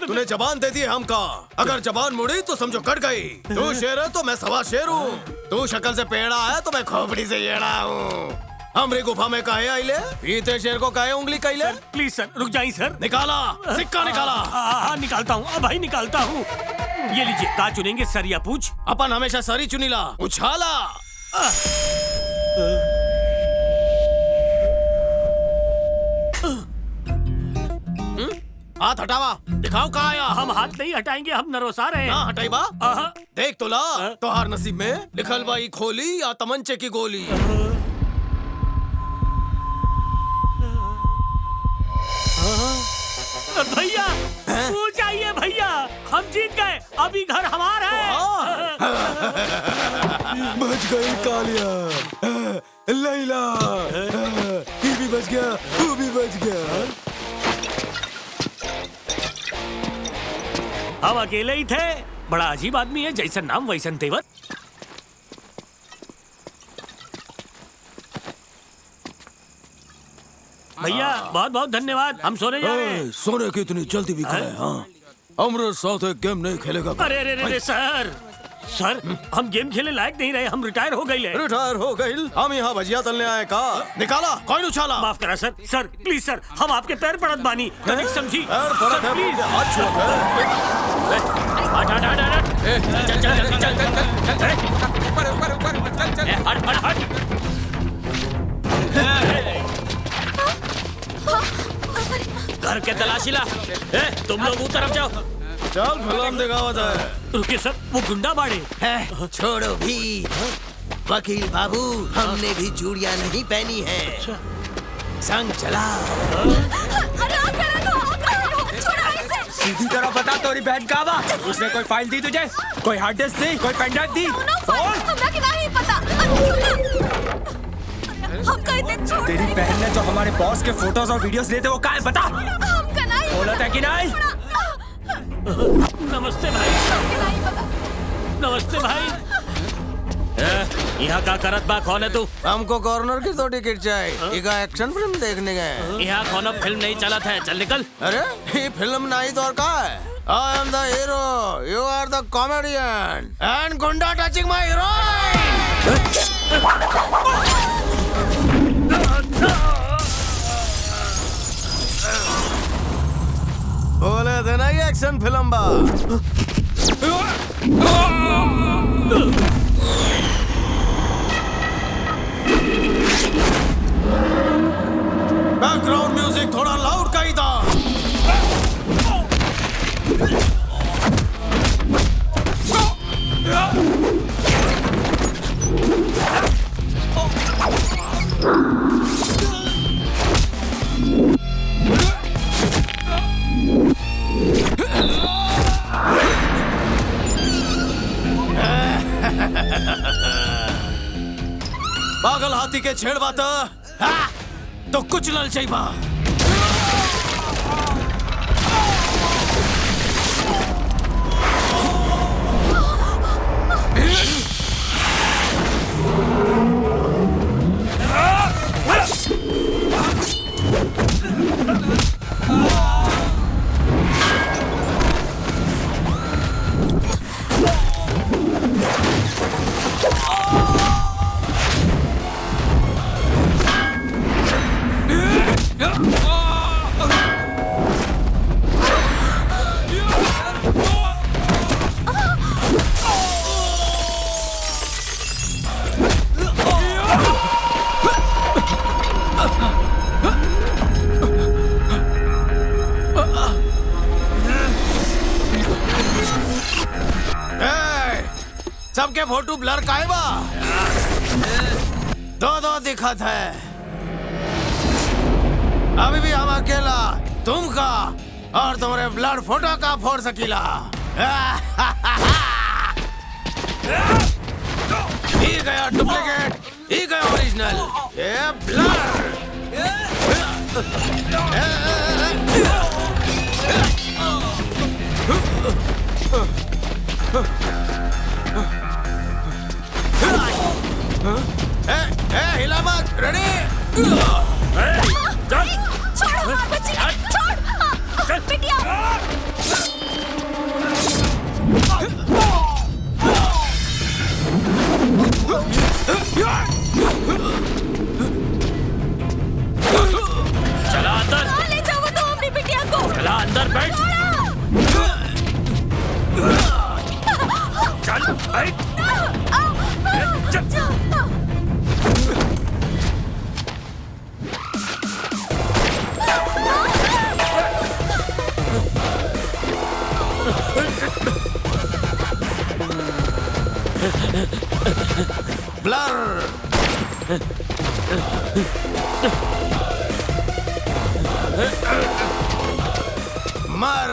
तूने जबान दे दी हमका, अगर जबान मुड़ी तो समझो कट गई। तू शेर है तो मैं सवा शेर हूँ। तू शक्ल से पेड़ा है तो मैं खोपड़ी से येड़ा हूँ। हमरी गुफा में काहे आइले? पीते शेर को काहे उंगली कइले? प्लीज सर रुक जाइए सर। निकाला सिक्का निकाला। हाँ निकालता हूँ, भाई निकालता हूँ। ये लीजिए, का चुनेंगे सर या पूछ? अपन हमेशा सरी चुनीला। उछाला। हाथ हटावा, दिखाओ कहाँ आया। हम हाथ नहीं हटाएंगे, हम नरोसा रहे हैं। ना हटाइबा? देख तो ला, तोहार नसीब में लिखल बा खोली या तमंचे की गोली। भैया पूछ आइए भैया, हम जीत गए, अभी घर हमारा है। बच गई कालिया, लैला, ये भी बच गया, वो भी बच गया। हम अकेले ही थे। बड़ा अजीब आदमी है, जैसा नाम वैसन तेवर। भैया बहुत बहुत धन्यवाद, हम सोने जा रहे हैं। सोने की इतनी जल्दी भी करे? हाँ, हमारे साथ एक गेम नहीं खेलेगा? अरे सर, हम गेम खेले लायक नहीं रहे, हम रिटायर हो गए। रिटायर हो गए? हम यहाँ भजिया तलने आए का? निकाला कौन उछाला? माफ करा सर, सर प्लीज सर, हम आपके पैर पड़त बानी, कभी समझी सर प्लीज। घर के तलाशी ला। तुम लोग उस तरफ जाओ। चल फिल्म दिखावत है। रुकिए सर, वो गुंडा बाड़े। छोड़ो भी वकील बाबू, हमने भी चूड़ियां नहीं पहनी है। संग चला। सीधी तरह बता तो तोरी बहन कहाँ बा? उसने कोई फाइल दी तुझे? कोई हार्ड डिस्क दी? कोई पेन ड्राइव दी? हमरा के नहीं पता। हमका इतने छोड़ तेरी बहन ने जो हमारे बॉस के फोटोज और वीडियोस लिए थे वो कहाँ है बता? हमका नहीं बोला था कि नहीं? नमस्ते भाई। नमस्ते भाई। यहाँ का करत बा? कौन है तू? हमको कॉर्नर की तो टिकट चाहिए। इका एक्शन फिल्म देखने गए। यहाँ कौन फिल्म नहीं चला था, चल निकल। अरे ये फिल्म नहीं तो और का है? I am the hero, you are the comedian, and गुंडा touching my heroine. बोले थे ना ये एक्शन फिल्म बा। बैकग्राउंड म्यूजिक थोड़ा लाउड का ही था। पागल हाथी के छेड़ बात तो कुछ लल चाहिए। सबके फोटो ब्लर काहे बा? दो दिखत है। अभी भी हम अकेला तुमका और तुम्हारे ब्लड फोटो का फोड़ सकीला। ये गया डुप्लीकेट, ये गया ओरिजिनल। ये ब्लर। हिला मत। रेडी? छोड़ बच्ची, छोड़ बिटिया। चला अंदर। ले जाओ तो अपनी बिटिया को। चला अंदर बैठ। चल बैठ। ब्लर। मर।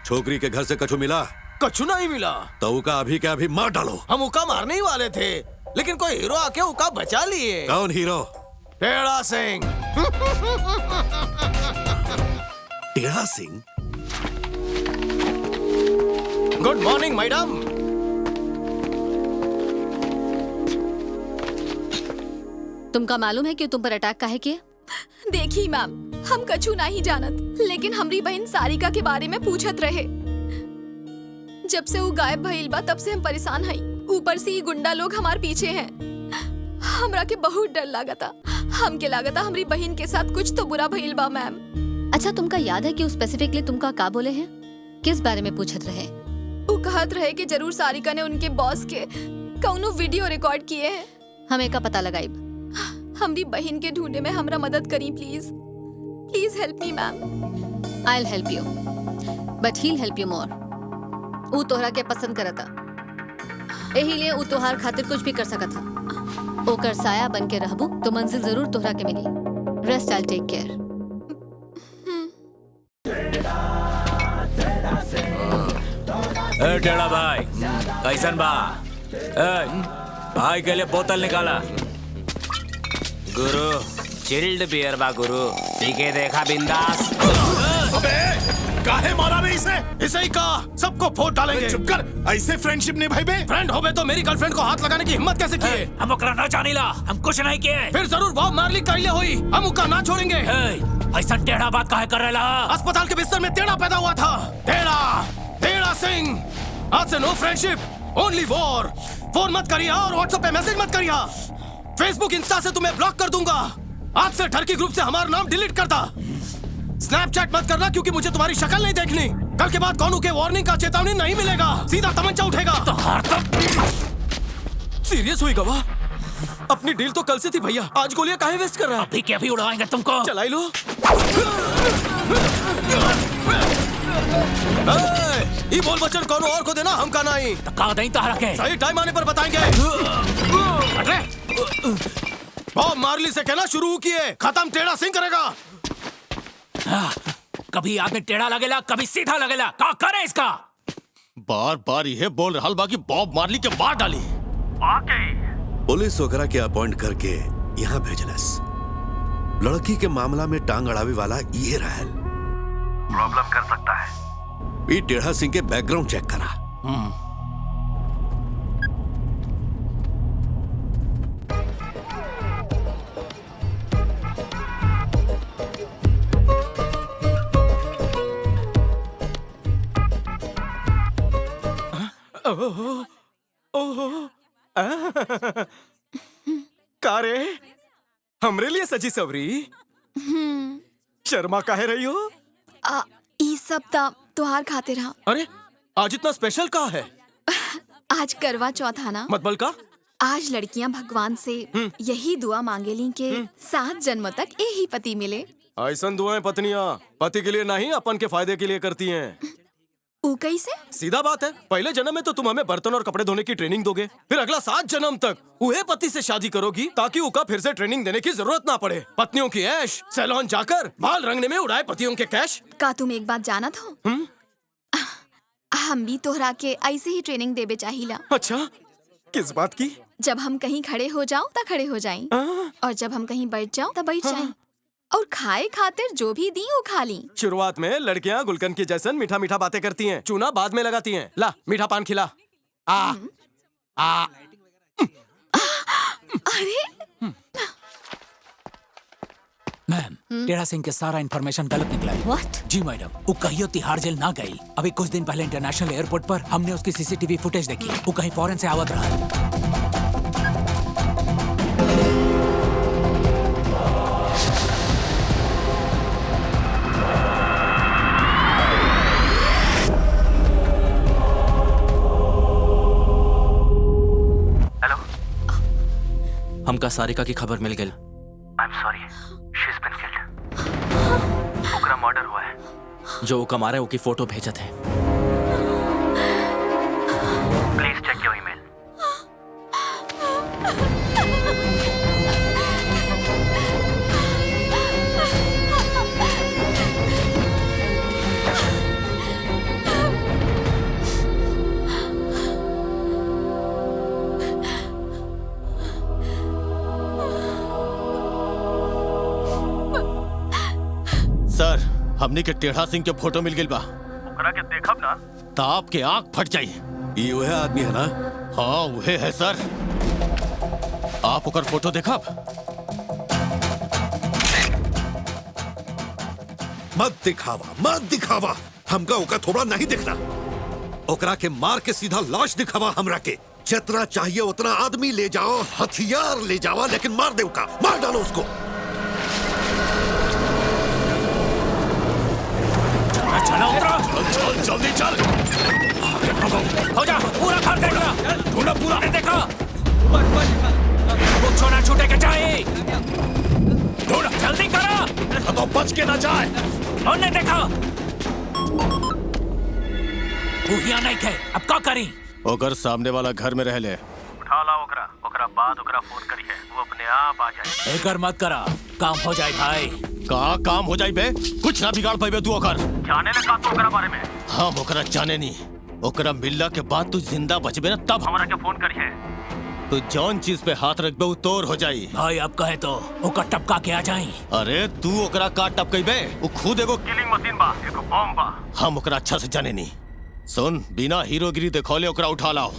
छोकरी के घर से कछु मिला? कछु नहीं मिला। तो उका अभी के अभी मार डालो। हम उका मारने ही वाले थे, लेकिन कोई हीरो आके उका बचा लिए। कौन हीरो? टेढ़ा सिंह। टेढ़ा सिंह? Good morning madam. तुमका मालूम है कि तुम पर अटैक काहे किए? देखी मैम, हम कछु नहीं जानत, लेकिन हमरी बहन सारिका के बारे में पूछत रहे। जब से वो गायब भइल बा तब से हम परेशान हई। ऊपर से ये गुंडा लोग हमार पीछे हैं। हमरा के बहुत डर लागता। हमके लागता हमरी बहन के साथ कुछ तो बुरा भइल बा मैम। अच्छा, तुमका याद है कि वो स्पेसिफिकली तुमका का बोले हैं? किस बारे में पूछत रहे? वो कहत रहे कि जरूर सारिका ने उनके बॉस के कौनो वीडियो रिकॉर्ड किए हैं। हमें का पता लगाई? हमारी बहन के ढूंढने में हमरा मदद करी please. Please help me ma'am. I'll help you, but he'll help you more. ऊ तोहरा के पसंद करता, यही लिए ऊ तोहार खातिर कुछ भी कर सकत था। ओकर साया बन के रहबू तो मंजिल जरूर तोहरा के मिली। Rest I'll take care. ए टेढ़ा भाई, कैसन बा? ए, भाई के लिए बोतल निकाला। गुरु, चिल्ड बियर बा गुरु, पी के देखा बिंदास। काहे मारा बे इसे? इसे ही कहा सबको फोड़ डालेंगे। चुप कर, ऐसे फ्रेंडशिप नहीं भाई बे। फ्रेंड हो बे तो मेरी गर्लफ्रेंड को हाथ लगाने की हिम्मत कैसे किए? हम ओकरा ना जानीला, हम कुछ नहीं किए। फिर जरूर बॉब मार्ली काइले हुई, हम उका ना छोड़ेंगे। ऐसा टेढ़ा बात काहे कर रहा? अस्पताल के बिस्तर में टेढ़ा पैदा हुआ था। टेढ़ा सिंह, आज से no friendship, only war. Phone मत करिए और व्हाट्सएप पे मैसेज मत करिए। फेसबुक इंस्टा से तुम्हें ब्लॉक कर दूंगा। आज से टर्की ग्रुप से हमारा नाम डिलीट कर दा। स्नैपचैट मत करना क्योंकि मुझे तुम्हारी शक्ल नहीं देखनी। कल के बाद कौनू के वार्निंग का चेतावनी नहीं मिलेगा, सीधा तमंचा उठेगा। सीरियस हुई गवाह? अपनी डील तो कल से थी भैया, आज गोलियां काहे वेस्ट कर रहा है? अभी के अभी उड़ाएंगे तुमको। चलाई लो। ये बोल बच्चन कौन और को देना, हम का नहीं। तो कहा नहीं तारा के। सही टाइम आने पर बताएंगे। अरे बॉब मार्ली से कहना शुरू किए, खत्म टेढ़ा सिंह करेगा। कभी आदमी टेढ़ा लगेला, कभी सीधा लगेला, का करे इसका? बार बार यह बोल रहा बा कि बॉब मार्ली के मार डाली। पुलिस वगैरह के अपॉइंट करके यहाँ भेजलस। लड़की के मामला में टांग अड़ावे वाला ये रहल। प्रॉब्लम कर सकता है। ये टेढ़ा सिंह के बैकग्राउंड चेक करा। कारे हमरे लिए सजी सवरी शर्मा काहे रही हो? ई सब त्योहार खाते रहा। अरे आज इतना स्पेशल का है? आज करवा चौथ है ना। मतबल का? आज लड़कियां भगवान से यही दुआ मांगेली के 7 जन्म तक यही पति मिले। ऐसा दुआएं पत्नियां पति के लिए नहीं अपन के फायदे के लिए करती हैं। ऊ कैसे? सीधा बात है, पहले जन्म में तो तुम हमें बर्तन और कपड़े धोने की ट्रेनिंग दोगे, फिर अगला 7 जन्म तक उहे पति से शादी करोगी ताकि उका फिर से ट्रेनिंग देने की जरूरत ना पड़े। पत्नियों की ऐश सैलून जाकर बाल रंगने में उड़ाए पतियों के कैश। का तुम एक बात जानत हो? हम भी तोहरा के ऐसे ही ट्रेनिंग देवे चाहिला। अच्छा, किस बात की? जब हम कहीं खड़े हो जाओ तो खड़े हो जाएं, और जब हम कहीं बैठ जाओ तो बैठ जाएं, और खाए खातिर जो भी दी वो खा ली। शुरुआत में लड़कियां गुलकंद की जैसन मीठा मीठा बातें करती हैं, चूना बाद में लगाती हैं। ला मीठा पान खिला। अरे मैम, टेढ़ा सिंह के सारा इंफॉर्मेशन गलत निकला है। What? जी मैडम, वो कहियो तिहाड़ जेल ना गई। अभी कुछ दिन पहले इंटरनेशनल एयरपोर्ट पर हमने उसकी सीसीटीवी फुटेज देखी। वो कहीं फॉरेन से आवत रहा। हमका सारिका की खबर मिल गई। I'm sorry, she's been killed. ओकरा मर्डर हुआ है। जो कमा रहे की फोटो भेजा थे। Please check your email. Sir, हमने के टेढ़ा सिंह के फोटो मिल गई बा। ओकरा के देखब ना तो आपके आंख फट जाई। ये वह आदमी है ना? हाँ वह है सर। आप ओकर फोटो देखब? मत दिखावा। हमका ओका थोड़ा नहीं दिखना। ओकरा के मार के सीधा लाश दिखावा हमरा के। जितना चाहिए उतना आदमी ले जाओ, हथियार ले जाओ, लेकिन मार दे ओका, मार डालो उसको। चलो उतरो। चल जल्दी चल। हो जा, पूरा घर देख लो। पूरा देखो। कुछ ना छूटे के चाहिए। के ना जाए। उन्हें देखो बुढ़िया नहीं थे, अब क्या करी? ओकर सामने वाला घर में रह ले। उठा ला ओकरा बाद ओकरा फोन करी है, वो अपने आप आ जाए। एकर मत करा, काम हो जाए भाई। कहा काम हो जाए बे? कुछ ना बिगाड़ पाइबे तू ओकर। जाने ने कहा तो ओकरा बारे में। हम ओकरा जाने नहीं, ओकरा मिलला के बाद तू जिंदा बचबे ना तब हमरा के फोन करी है। तू जौन चीज पे हाथ रखबे वो तोर हो जाई। भाई अब कहे तो ओकर टपका के आ जाई। अरे तू ओकरा का टपकइबे? वो खुद एगो किलिंग मशीन बा, एगो बम बा। हम ओकरा अच्छा से जाने नहीं। सुन, बिना हीरोगिरी दिखौले ओकरा उठा लाओ।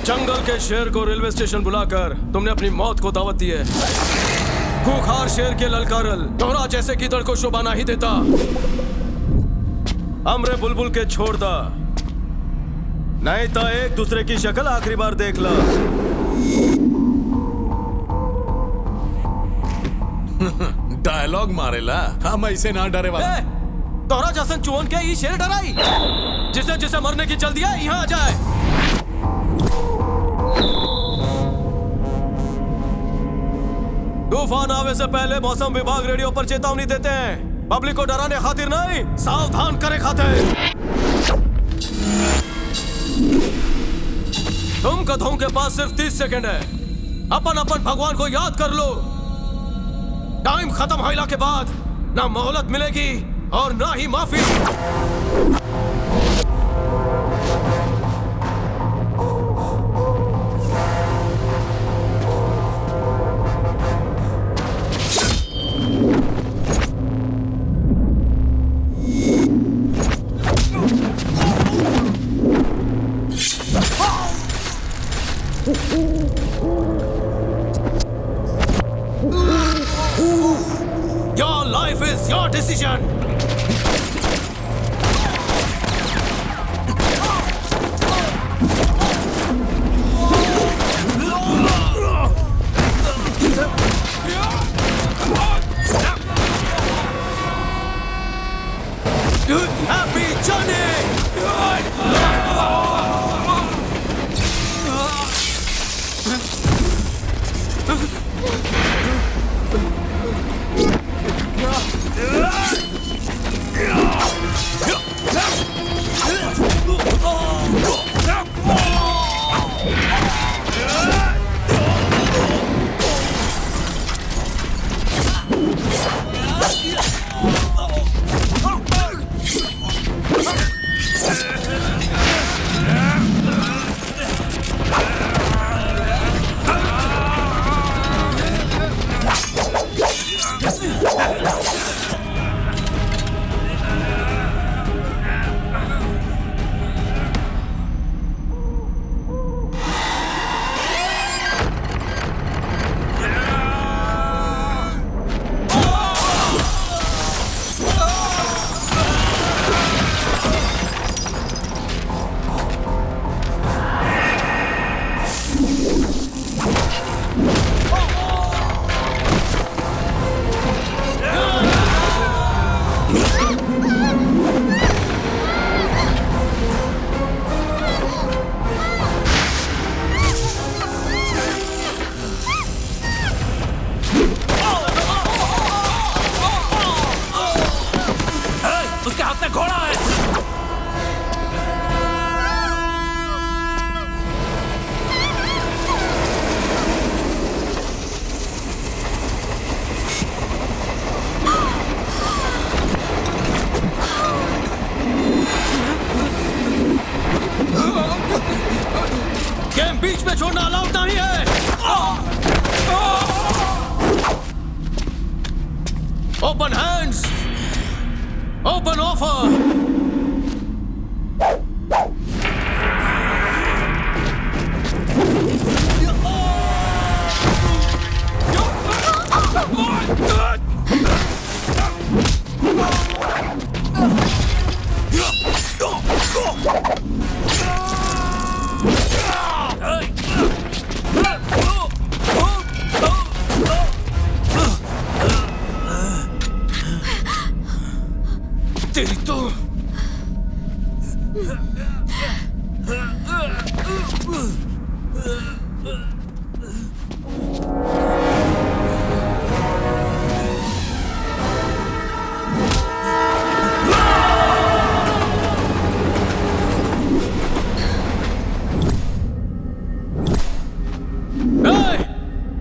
जंगल के शेर को रेलवे स्टेशन बुलाकर तुमने अपनी मौत को दावत दी है। खूंखार शेर के ललकारल दोहरा जैसे गिदड़ को शोभा नहीं देता। हमरे बुलबुल के छोड़ दा, नहीं तो एक दूसरे की शक्ल आखिरी बार देख ला। डायलॉग मारेला, हम ऐसे ना डरे वाला। दोहरा जैसन चुवन के ये शेर डराई, जिसे जिसे मरने की जल्दी है यहाँ आ जाए। तूफान आवे से पहले मौसम विभाग रेडियो पर चेतावनी देते हैं, पब्लिक को डराने खातिर नहीं, सावधान करे खातिर। तुम कदों के पास सिर्फ 30 सेकंड है, अपन अपन भगवान को याद कर लो। टाइम खत्म होइला के बाद ना मोहलत मिलेगी और ना ही माफी। Your life is your decision. Happy journey. Open hands, open offer. तेरी तो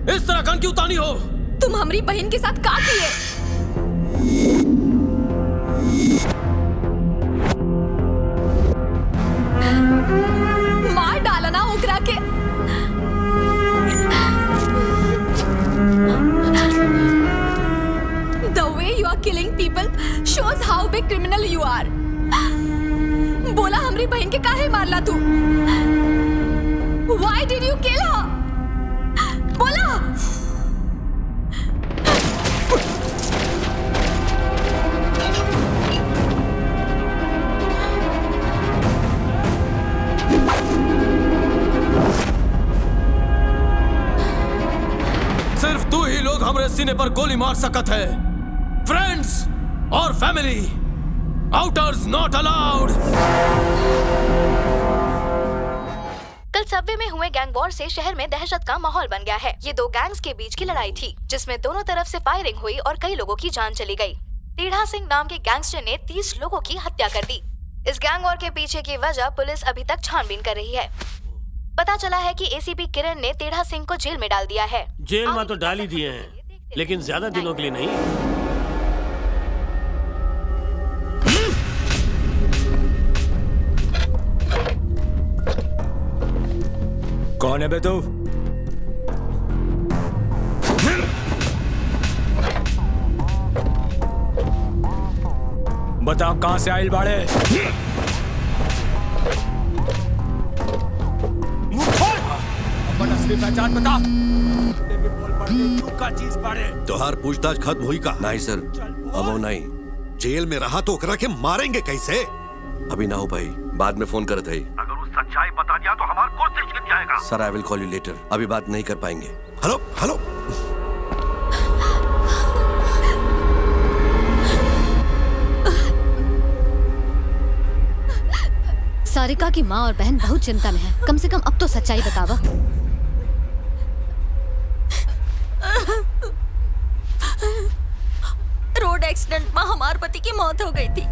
इस तरह गन क्यों तानी हो? तुम हमारी बहन के साथ का किए? मार डाला ना ओकरा के। The way you are killing people shows how big criminal you are. बोला हमारी बहन के काहे मारला तू? Why did you kill her? बोला। सिर्फ तू ही लोग हमारे सीने पर गोली मार सकत है। फ्रेंड्स और फैमिली, आउटर्स नॉट अलाउड। कल सबवे में हुए गैंग वॉर से शहर में दहशत का माहौल बन गया है। ये दो गैंग्स के बीच की लड़ाई थी, जिसमें दोनों तरफ से फायरिंग हुई और कई लोगों की जान चली गई। टेढ़ा सिंह नाम के गैंगस्टर ने 30 लोगों की हत्या कर दी। इस गैंग वॉर के पीछे की वजह पुलिस अभी तक छानबीन कर रही है। पता चला है कि एसीपी किरण ने टेढ़ा सिंह को जेल में डाल दिया है। जेल में तो डाल ही दिए हैं, लेकिन ज्यादा दिनों के लिए नहीं। कौन है बे तू? बता कहां से आइल बाड़े? अपन असली पहचान बता। भी बोल पड़े तू का चीज पाड़े। तोहार पूछताछ खत्म हुई का? नहीं सर, अब वो नहीं। जेल में रहा तो ओकरा के मारेंगे कैसे? अभी ना हो भाई, बाद में फोन करते ही। अगर वो सच्चाई बता दिया तो हमारा कोर्स छिन जाएगा। Sir I will call you later, अभी बात नहीं कर पाएंगे। Hello hello. सारिका की माँ और बहन बहुत चिंता में है। कम से कम अब तो सच्चाई बतावा। रोड एक्सीडेंट में हमारे पति की मौत हो गई थी।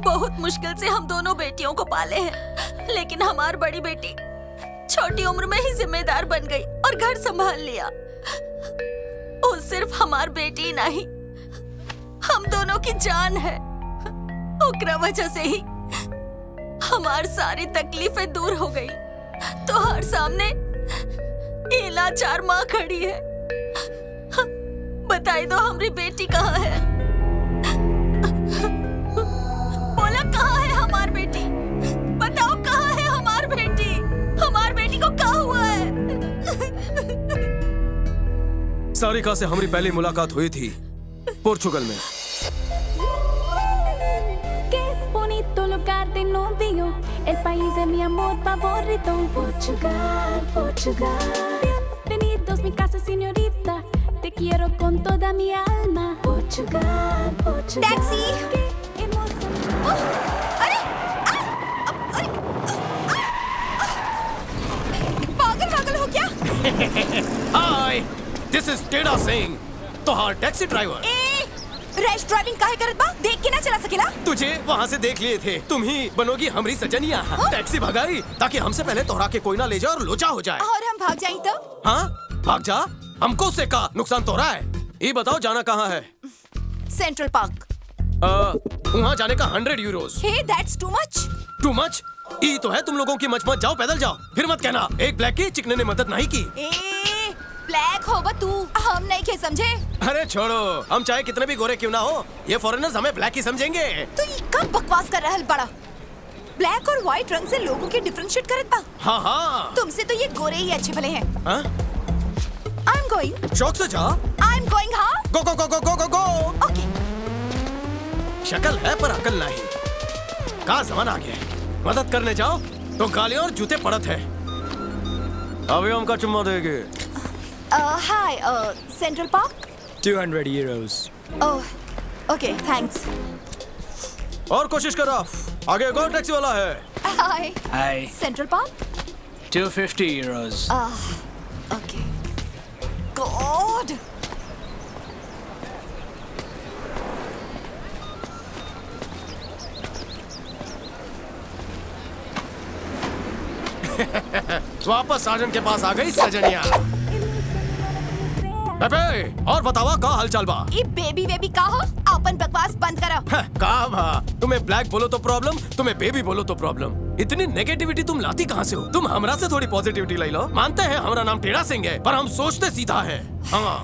बहुत मुश्किल से हम दोनों बेटियों को पाले हैं, लेकिन हमारी बड़ी बेटी छोटी उम्र में ही जिम्मेदार बन गई और घर संभाल लिया। वो सिर्फ हमारी बेटी नहीं, हम दोनों की जान है। ओकरा वजह से ही हमारी सारी तकलीफें दूर हो गई। तो हर सामने ये लाचार माँ खड़ी है। बताई दो हमारी बेटी कहाँ है? बोला कहाँ है हमारी बेटी? बताओ कहाँ है हमारी बेटी? हमारी बेटी को क्या हुआ है? सारिका से हमारी पहली मुलाकात हुई थी पोर्चुगल में। Lugar de novio, el país de mi amor favorito. Portugal, Portugal. Bienvenidos mi casa señorita, te quiero con toda mi alma. Portugal, Portugal. Taxi. अरे पागल पागल हो क्या? हाय, दिस इज टेढ़ा सिंह, तोहार टैक्सी ड्राइवर। रैश ड्राइविंग काहे करत बा? देख के ना चला सकेला? तुझे वहाँ से देख लिए थे, तुम ही बनोगी हमारी सजनिया। टैक्सी भगाई ताकि हमसे पहले तोहरा के कोई ना ले जाए और लोचा हो जाए। और हम भाग जाएं तो? हाँ, भाग जा। हमको उससे का नुकसान तोहरा है। ये बताओ जाना कहाँ है? Central park. वहाँ जाने का 100 Euros. Hey, that's too much. Too much? ये तो है तुम लोगों की मच जाओ, पैदल जाओ। फिर मत कहना एक ब्लैक की चिकने ने मदद नहीं की। ब्लैक हो बा तू, हम नहीं के समझे। अरे छोड़ो, हम चाहे कितने भी गोरे क्यों ना हो, ये फॉरेनर्स हमें ब्लैक ही समझेंगे। तो ये कब बकवास कर रहल बड़ा? ब्लैक और व्हाइट रंग से लोगों के डिफरेंशिएट करत बा। हाँ हाँ। तुमसे तो ये गोरे ही अच्छे भले हैं। हाँ? I'm going. शौक से जा। I'm going, हाँ? गो गो गो गो गो गो गो। Okay. शक्ल है पर अकल नहीं। कहाँ ज़माना आ गया है। मदद करने जाओ तो गालियाँ और जूते पड़त है। अभी हमका चुम्मा देंगे। Hi, Central Park? 200 euros. Oh, okay, thanks. और कोशिश करो। आगे एक और टैक्सी वाला है। Hi. Hi. Central Park? 250 euros. Okay. God. वापस साजन के पास आ गई सजनिया। पेपे, और बतावा का हालचाल बा? ये बेबी का हो? अपन बकवास बंद करो। कहा भा? तुम्हें ब्लैक बोलो तो प्रॉब्लम, तुम्हें बेबी बोलो तो प्रॉब्लम। इतनी नेगेटिविटी तुम लाती कहाँ से हो? तुम हमरा से थोड़ी पॉजिटिविटी लाई लो। मानते हैं हमारा नाम टेढ़ा सिंह है, पर हम सोचते सीधा है। हाँ।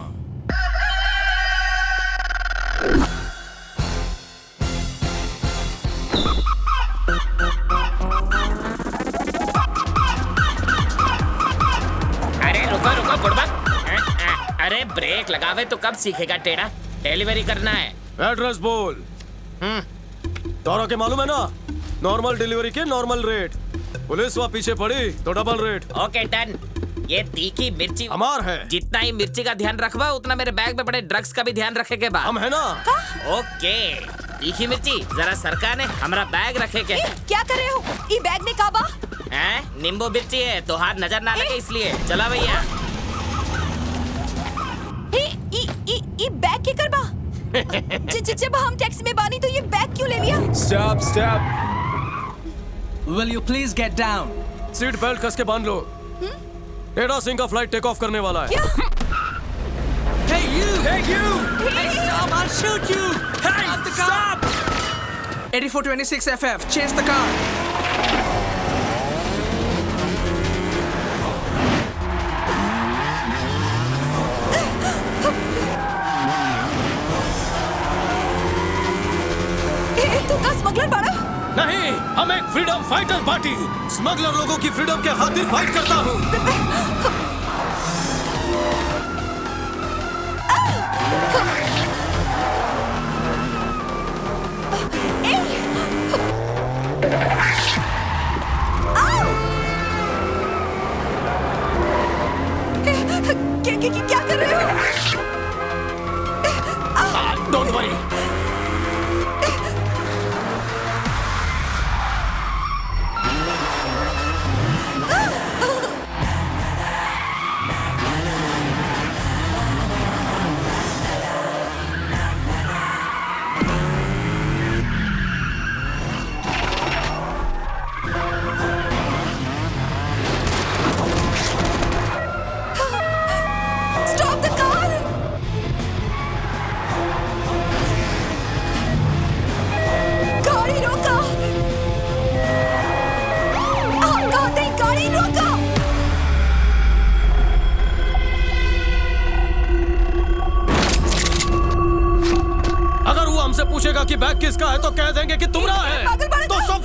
अरे रुको रुको बुड़बक। अरे ब्रेक लगावे तो कब सीखेगा टेढ़ा? डिलीवरी करना है। एड्रेस बोल। तोरा के मालूम है ना, नॉर्मल डिलीवरी के नॉर्मल रेट। पुलिस वहाँ पीछे पड़ी तो डबल रेट। Okay done. ये तीखी मिर्ची हमार है। जितना ही मिर्ची का ध्यान रखवा उतना मेरे बैग में पड़े ड्रग्स का भी ध्यान रखे के बाद। हम है ना। ओके तीखी मिर्ची जरा सरका ने हमारा बैग रखे के। क्या कर रहे हो? ये बैग में काबा? नींबू मिर्ची है तो हाथ नजर ना लगे इसलिए। चला भैया। ये बैग के करबा? जब हम टैक्सी में बानी तो ये बैग क्यों ले लिया? Stop, stop. Will you please get down? Seat belt कस के बांध लो। टेढ़ा सिंह का फ्लाइट टेक ऑफ करने वाला है। Hey you! Hey you! Hey stop! I'll shoot you! Hey, Stop the car! stop! 8426 FF, chase the car. तू का स्मगलर बाड़ा? नहीं, हम एक फ्रीडम फाइटर पार्टी। स्मगलर लोगों की फ्रीडम के खातिर फाइट करता हूँ। क्या कर रहे हो? Don't worry. Stop the car! गाड़ी रोका! हम कहते हैं गाड़ी रोका! अगर वो हमसे पूछेगा कि बैग किसका है तो कह देंगे कि तुम्हारा है। तो स्टॉप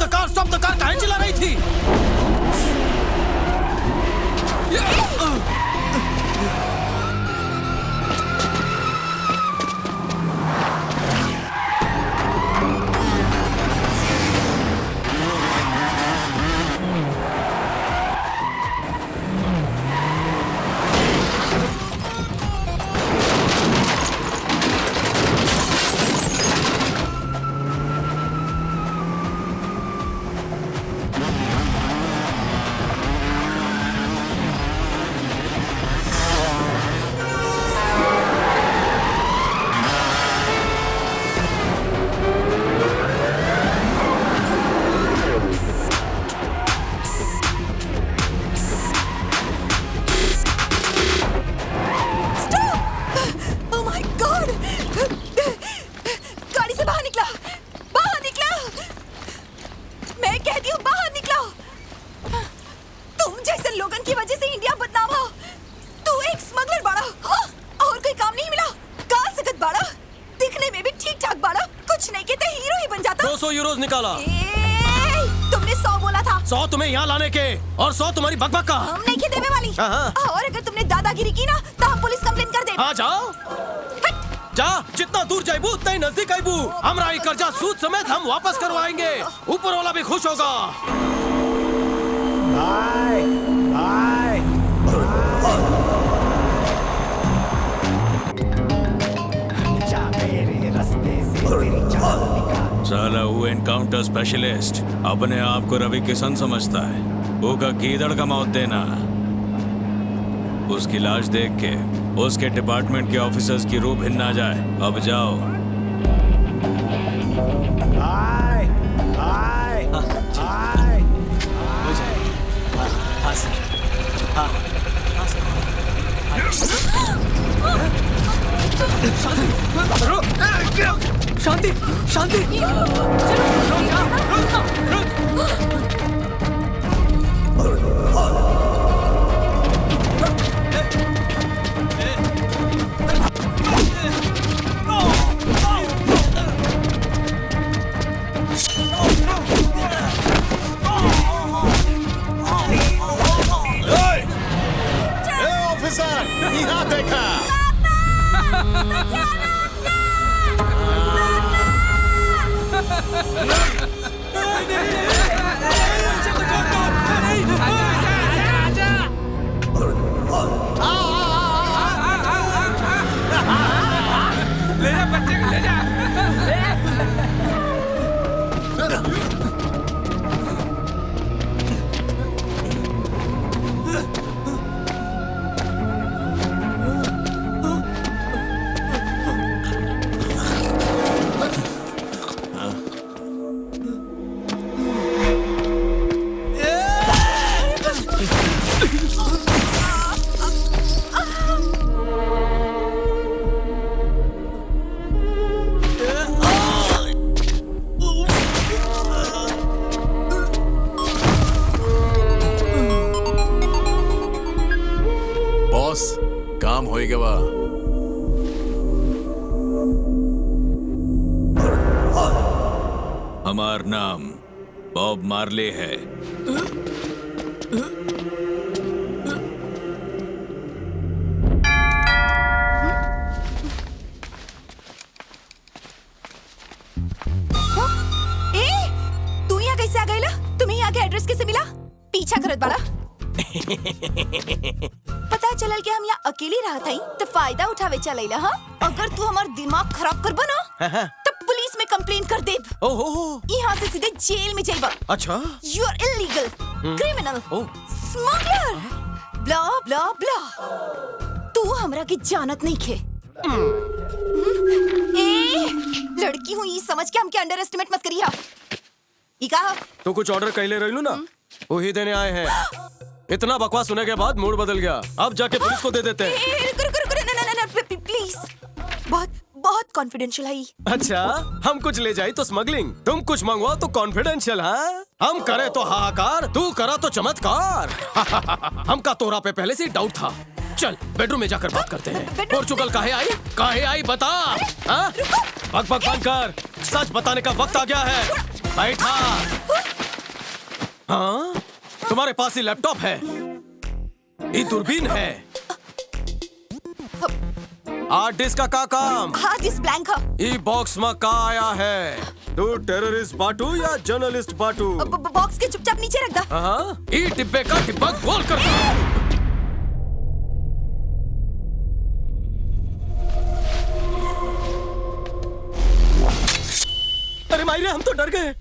द कार काहे चिल्ला रही थी? 200 यूरोज निकाला। तुमने 100 बोला था। 100 तुम्हें यहाँ लाने के और 100 तुम्हारी बकबक का। हम नहीं की देने वाली। और अगर तुमने दादागिरी की ना तो हम पुलिस कंप्लेन कर दे। हाँ जाओ जा, जितना दूर जाइबू उतना ही नजदीक आइबू। हमरा ही कर्जा सूद समेत हम वापस करवाएंगे। ऊपर वाला भी खुश होगा। भाई भाई साला वो एनकाउंटर स्पेशलिस्ट अपने आप को रवि किशन समझता है। वो का गीदड़ का मौत देना। उसकी लाश देख के उसके डिपार्टमेंट के ऑफिसर्स की रूह भिन्न आ जाए। अब जाओ। भाई भाई भाई हो जाए। हाँ सर। हाँ हाँ सर। शांति शांति ऑफिसर यहाँ देखा। ले जा बच्चे को ले जा। काम होएगा वा। हमार नाम बॉब मार्ले है। तू यहाँ कैसे आ गईला? तुम्हें यहाँ के एड्रेस कैसे मिला? पीछा करत बड़ा। पता चलल कि हम यहाँ अकेले रहत हई तो फायदा उठावे चलैला। हाँ, अगर तू हमार दिमाग खराब कर बना तो पुलिस में कंप्लेन कर देब। यहाँ से सीधे जेल में जाइबा। अच्छा, you are illegal criminal smuggler blah blah blah. तू हमरा की जानत नहीं खे। लड़की हूँ ये समझ के हमके अंडर एस्टिमेट मत करिया। तो कुछ ऑर्डर कहले रहलू ना, वही देने आए हैं। इतना बकवास सुनने के बाद मूड बदल गया। अब जाके पुलिस को दे देते हैं। प्लीज, बहुत बहुत कॉन्फिडेंशियल है। अच्छा, हम कुछ ले जाए तो स्मगलिंग, तुम कुछ मंगवाओ तो कॉन्फिडेंशियल। हाँ, हम करे तो हाहाकार, तू करा तो चमत्कार। हमका तोरा पे पहले से ही डाउट था। चल बेडरूम में जाकर बात करते हैं। पोर्चुगल काहे आई बता। हाँ, बक बक बंद कर, सच बताने का वक्त आ गया है। बैठा। हाँ, तुम्हारे पास ही लैपटॉप है, ये दूरबीन है, हार्ड डिस्क का काम। हार्ड डिस्क ब्लैंक है। ये बॉक्स में का आया है? तू टेररिस्ट बाटू या जर्नलिस्ट बाटू? बॉक्स के चुपचाप नीचे रख दा। हाँ, ये डिब्बे का डिब्बा खोल कर। अरे मायरे, हम तो डर गए।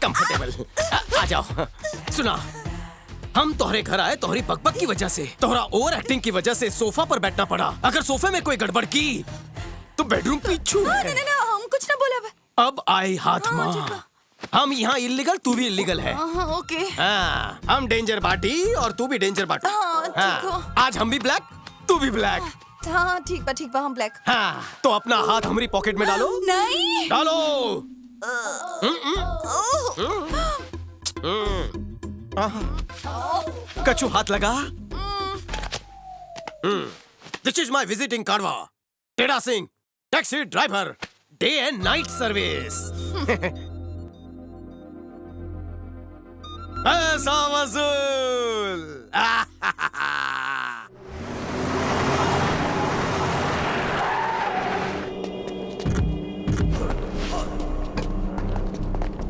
कंफर्टेबल, आ जाओ। सुना, हम तोहरे घर आए तोहरी बकबक की वजह से, तोहरा ओवर एक्टिंग की वजह से सोफा पर बैठना पड़ा। अगर सोफे में कोई गड़बड़ की तो बेडरूम पीछू है। ना, हम कुछ ना बोला। अब आई हाथ मां। हम यहाँ इल्लीगल, तू भी इल्लीगल है। ओके। हाँ, हम डेंजर पार्टी और तू भी डेंजर पार्टी। हाँ, आज हम भी ब्लैक, तू भी ब्लैक। हाँ, ठीक बा, हम ब्लैक। हाँ, तो अपना हाथ हमारी पॉकेट में डालो। नहीं डालो। कछु हाथ लगा। This is my visiting Kadwa. Teda Singh, taxi driver, day and night service. पैसा वसूल.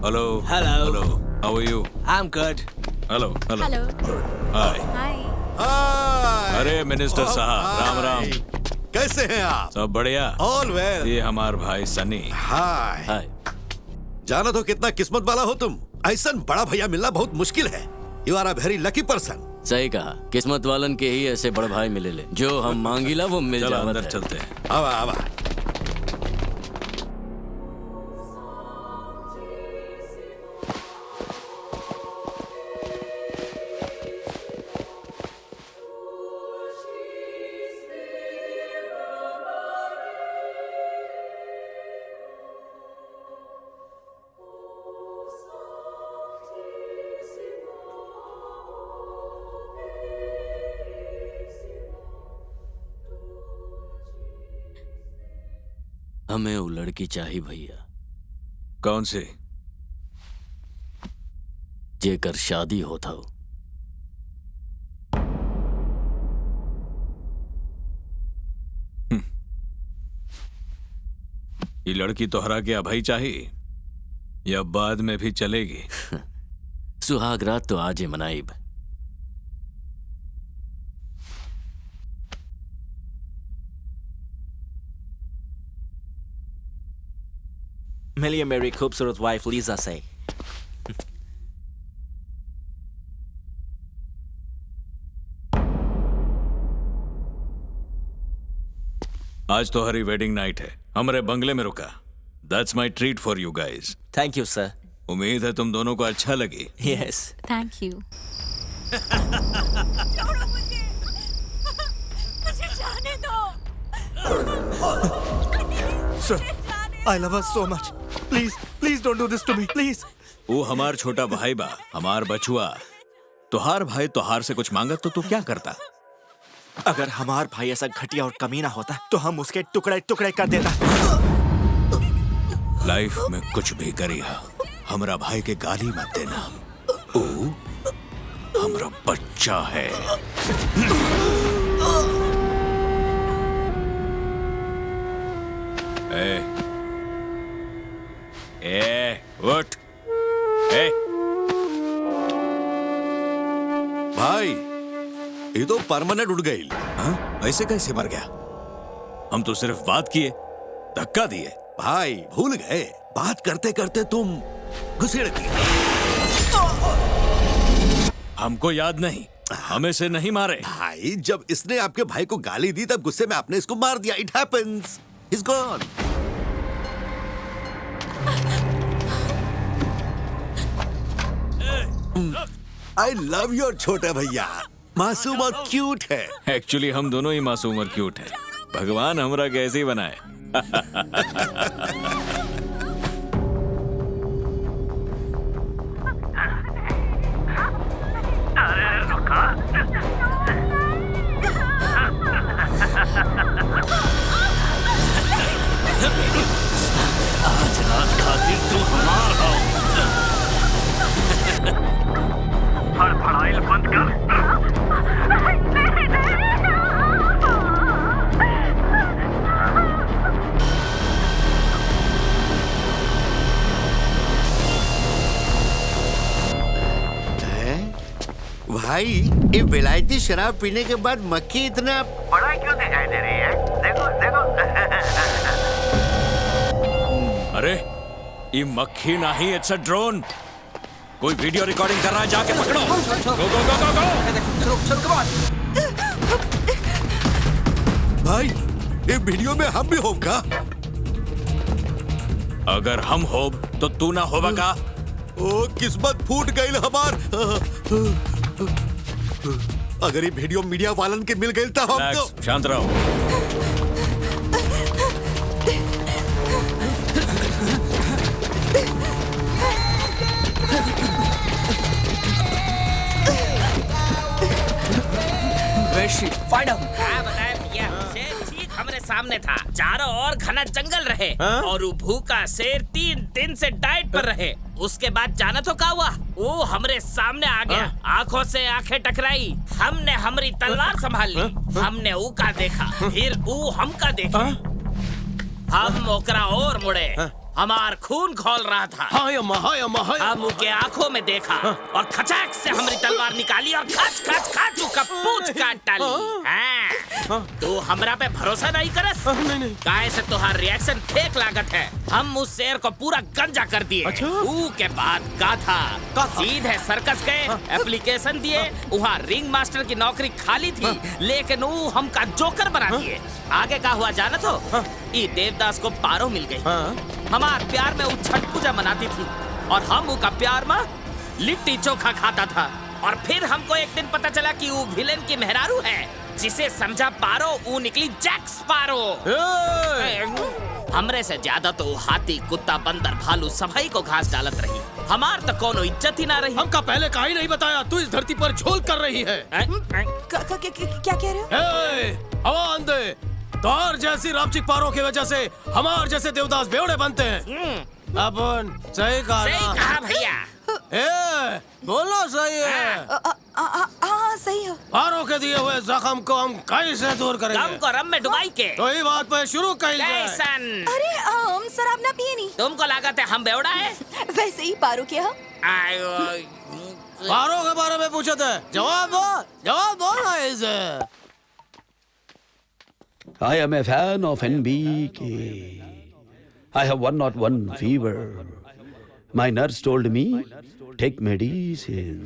Hello. Hello. Hello. How are you? I'm good. Hello. Hello. Hello Hi. हाय अरे मिनिस्टर साहब, राम राम. कैसे हैं आप? सब बढ़िया. All well. ये हमार भाई सनी. हाय. हाय. जाना तो कितना किस्मत वाला हो तुम. ऐसा बड़ा भैया मिलना बहुत मुश्किल है. You are a very lucky person. सही कहा. किस्मत वालन के ही ऐसे बड़ भाई मिले ले. जो हम मांगीला वो मिल चलो जावत अंदर है. चलते हैं. आवा आवा. हमें वो लड़की चाहिए भैया. कौन सी? जेकर शादी होता हो. ये लड़की तोहरा के अभी चाहिए या बाद में भी चलेगी? सुहाग रात तो आज ही मनाइब. मिलिए मेरी खूबसूरत वाइफ लीजा से. आज तो हरी वेडिंग नाइट है. हमारे बंगले में रुका. That's my treat for you guys. Thank you sir. उम्मीद है तुम दोनों को अच्छा लगी. यस. Thank you. मुझे जाने दो. Sir, I love her so much. Please don't do this to me, please. वो हमार छोटा भाई बा, हमार बचुआ. तुहार भाई तुहार से कुछ मांगत तो तू क्या करता? अगर हमार भाई ऐसा घटिया और कमीना होता तो हम उसके टुकड़े टुकड़े कर देता. लाइफ में कुछ भी करिया, हमरा भाई के गाली मत देना. ओ, हमरा बच्चा है. उठ. भाई, ये तो परमानेंट उड़ गई. हाँ? ऐसे कैसे मर गया? हम तो सिर्फ बात किए, धक्का दिए. भाई भूल गए. बात करते करते तुम घुसेड़ दिए. हमको याद नहीं. हमें से नहीं मारे. भाई जब इसने आपके भाई को गाली दी तब गुस्से में आपने इसको मार दिया. It happens. He's gone. I love your छोटा भैया. मासूम और क्यूट है. एक्चुअली हम दोनों ही मासूम और क्यूट हैं. भगवान हमरा कैसे बनाए. आज रात खातिर तू हमार हो. फड़फड़ाइल बंद कर. भाई ये विलायती शराब पीने के बाद मक्खी इतना बड़ा क्यों दिखाई दे रही है? देखो देखो. अरे ये मक्खी नहीं, इट्स अ ड्रोन. कोई वीडियो रिकॉर्डिंग कर रहा है, जाके पकड़ो. गो गो गो गो गो. भाई ये वीडियो में हम भी होगा. अगर हम होब तो तू ना होगा का? ओ किस्मत फूट गई हमार. अगर ये वीडियो मीडिया वालन के मिल गई तो हम तो. शांत रहो. Where is she? Find her. हाँ बताए भैया, शेर ठीक हमरे सामने था। चारों ओर घना जंगल रहे और वो भूखा शेर 3 दिन से डाइट पर रहे। उसके बाद जाना तो क्या हुआ, वो हमरे सामने आ गया, आंखों से आंखें टकराई, हमने हमारी तलवार संभाल ली, हमने ऊ का देखा, फिर ऊ हमका देखे, हम ओकरा और मुड़े, हमार खून खोल रहा था। हम उनके आंखों में देखा और खचाक से हमारी तलवार निकाली और खच खच खच उसका पूंछ काट डाली। तो हमरा पे भरोसा नहीं करत? काहे से तोहार रिएक्शन फेक लागत है। हम उस शेर को पूरा गंजा कर दिए। ऊ के बाद का था, सीधे सर्कस गए, एप्लीकेशन दिए, वहाँ रिंग मास्टर की नौकरी खाली थी, लेकिन वो हमका जोकर बना दिए। आगे का हुआ जाना तो ये देवदास को पारो मिल गई। हमार प्यार में वो छठ पूजा मनाती थी और हम उनका प्यार में लिट्टी चोखा खाता था। और फिर हमको एक दिन पता चला कि वो विलेन की मेहरारू है, जिसे समझा पारो, वो निकली जैक स्पैरो। हमरे से ज्यादा तो हाथी, कुत्ता, बंदर, भालू सभी को घास डालत रही। हमार तो कोनो इज्जत ही ना रही। हमका पहले का ही नहीं बताया, तू इस धरती पर झोल कर रही है। क्या कह रहे हो? हवा आंदे, तोर जैसी रापचिक पारों की वजह से हमार जैसे देवदास बेवड़े बनते हैं। अपन सही कहा भैया। बोलो सही है। हाँ सही है। पारों के दिए हुए जख्म को हम कैसे दूर करेंगे? गम को रम में डुबाई के। तो ये बात पे शुरू कर जाए। अरे हम शराब ना पिए नहीं। तुमको लागत है हम बेवड़ा है? वैसे ही पारो क्या? पारों के बारे में पूछा था, जवाब दो ना इसे। I am a fan of NBK. I have 101 fever. My nurse told me, take medicine.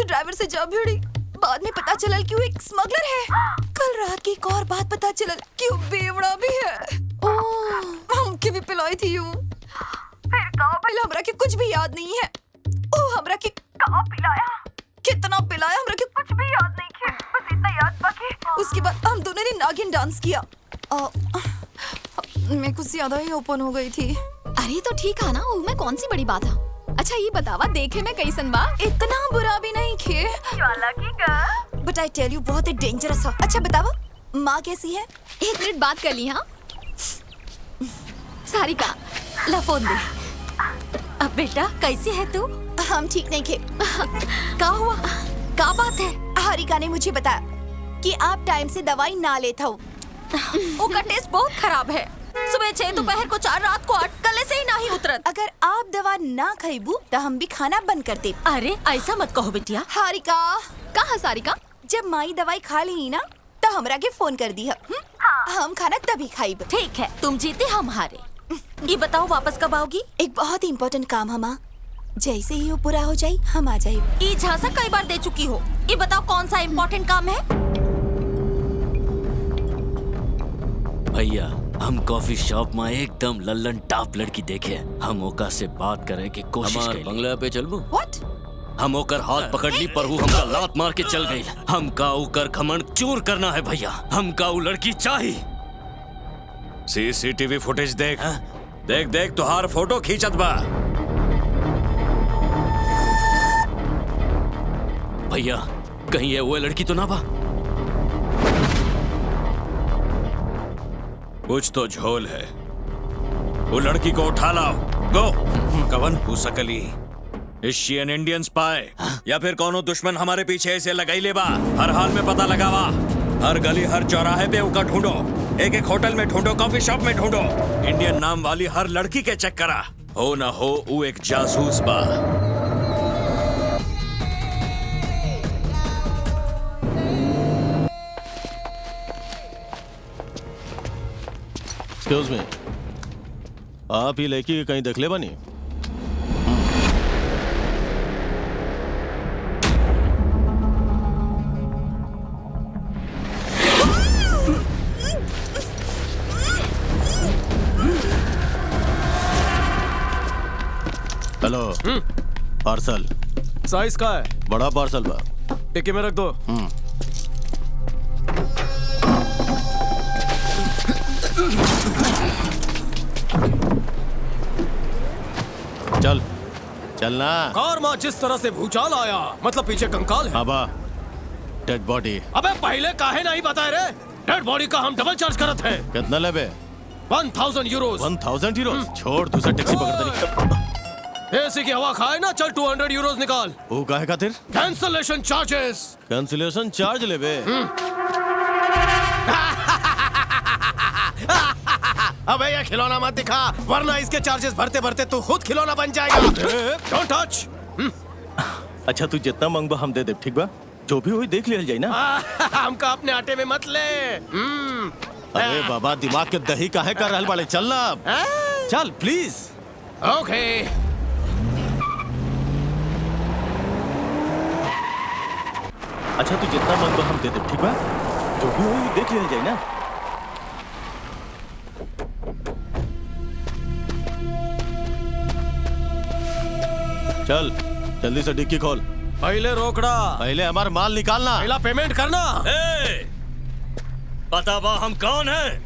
Driver से जा भिड़ी, बाद में पता चलल कि वो एक स्मगलर है। कल रात की एक और बात पता चलल कि वो बेवड़ा भी है। हमके भी पिलाई थी यूं। फिर का पिला, हमरा के कुछ भी याद नहीं है। ओ हमरा के का पिलाया, कितना पिलाया हमरा के कुछ भी याद नहीं है, बस इतना याद बाकी। उसके बाद हम दोनों ने नागिन डांस किया। मैं कुछ ज्यादा ही ओपन हो गई थी। अरे तो ठीक है ना, उसमें कौन सी बड़ी बात है। अच्छा ये बतावा, देखे में कैसन बा? इतना बुरा भी नहीं खे, बट आई टेल यू बहुत ही डेंजरस है। अच्छा बतावा, माँ कैसी है? 1 मिनट बात कर ली। हाँ सारिका, ला फोन दे। अब बेटा कैसी है तू? हम ठीक नहीं खे। क्या हुआ, क्या बात है? हारिका ने मुझे बताया कि आप टाइम से दवाई ना लेता हो। उसका टेस्ट बहुत खराब है। सुबह 6, दोपहर को 4, रात को 8, कल से ही नहीं उतरत। अगर आप दवा ना खाइबू तो हम भी खाना बंद कर दे। अरे ऐसा मत कहो बिटिया। हारिका, कहाँ सारिका? जब माई दवाई खा ली ना तो हमरा के फोन कर दी है। हम खाना तभी खाइब। ठीक है, तुम जीते हम हारे। ये बताओ वापस कब आओगी? एक बहुत इम्पोर्टेंट काम है माँ, जैसे ही वो पूरा हो जाए हम आ जाए। ये झांसा कई बार दे चुकी हो। ये बताओ कौन सा इम्पोर्टेंट काम है? भैया, हम कॉफी शॉप में एकदम लल्लन टॉप लड़की देखे, हम ओका से बात करे की कोशिश करी। बंगला पे चलबू? What? हम ओकर हाथ पकड़ ली पर वो हमका लात मार के चल गई। हमका ओकर घमंड चूर करना है भैया, हमका वो लड़की चाहिए। सीसीटीवी फुटेज देख। देख देख तुहार फोटो खींचत बा। भैया कहीं ये वो लड़की तो ना बा? कुछ तो झोल है। वो लड़की को उठा लाओ। गो। कवन हो सकली? Is she an Indian spy या फिर कोनो दुश्मन हमारे पीछे ऐसे लगाई ले बा? हर हाल में पता लगावा। हर गली हर चौराहे पे उका ढूंढो, एक एक होटल में ढूंढो, कॉफी शॉप में ढूंढो, इंडियन नाम वाली हर लड़की के चेक करा, हो ना हो वो एक जासूस बा। एक्सक्यूज मी, आप ही लड़की कहीं देख ले बनी? हेलो, पार्सल साइज का है? बड़ा पार्सल बा। टिक्की में रख दो। चल चलना। कार माँ जिस तरह से भूचाल आया, मतलब पीछे कंकाल है। अबा डेड बॉडी। अबे पहले काहे नहीं बताए रे? डेड बॉडी का हम डबल चार्ज करत हैं। कितना लेबे? 1000 यूरोस। 1000 यूरोस? छोड़, दूसरा टैक्सी पकड़ दे। एसी की हवा खाए ना, चल 200 यूरोस निकाल। वो काहे खातिर? Cancellation charges. कैंसलेशन चार्ज लेबे? अबे ये खिलौना मत दिखा, वरना इसके चार्जेस भरते भरते तू खुद खिलौना बन जाएगा। Don't touch. अच्छा तू जितना मांगबा हम दे दे, ठीक बा? जो भी हुई देख लिया जाए ना। हमका अपने आटे में मत ले। अरे बाबा, दिमाग के दही काहे कर रहल बाड़े? चल ना, चल प्लीज। ओके। अच्छा तू जितना मांगबा हम दे दे, ठीक बा? जो भी हुई देख लिया जाए ना। चल जल्दी से डिक्की खोल। पहले रोकड़ा। पहले हमारा माल निकालना। पहला पेमेंट करना। पता बा हम कौन है?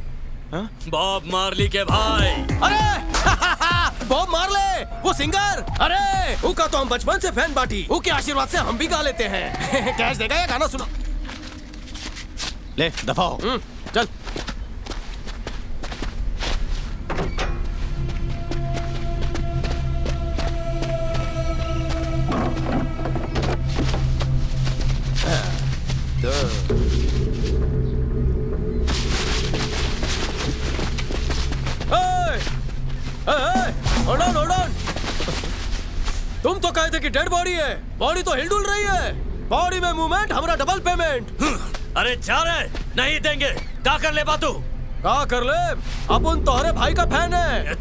बॉब मार्ली के भाई। अरे बॉब मार्ले, वो सिंगर। अरे उका तो हम बचपन से फैन बाटी, उके आशीर्वाद से हम भी गा लेते हैं। कैश देगा या गाना सुना? ले दफा हो। चल। तुम तो कहते कि डेड बॉडी है, बॉडी तो हिलडुल रही है। बॉडी में मूवमेंट, हमारा डबल पेमेंट। अरे जा रहे नहीं देंगे। क्या कर ले बातू? क्या कर ले? अपन तोहरे भाई का फैन है।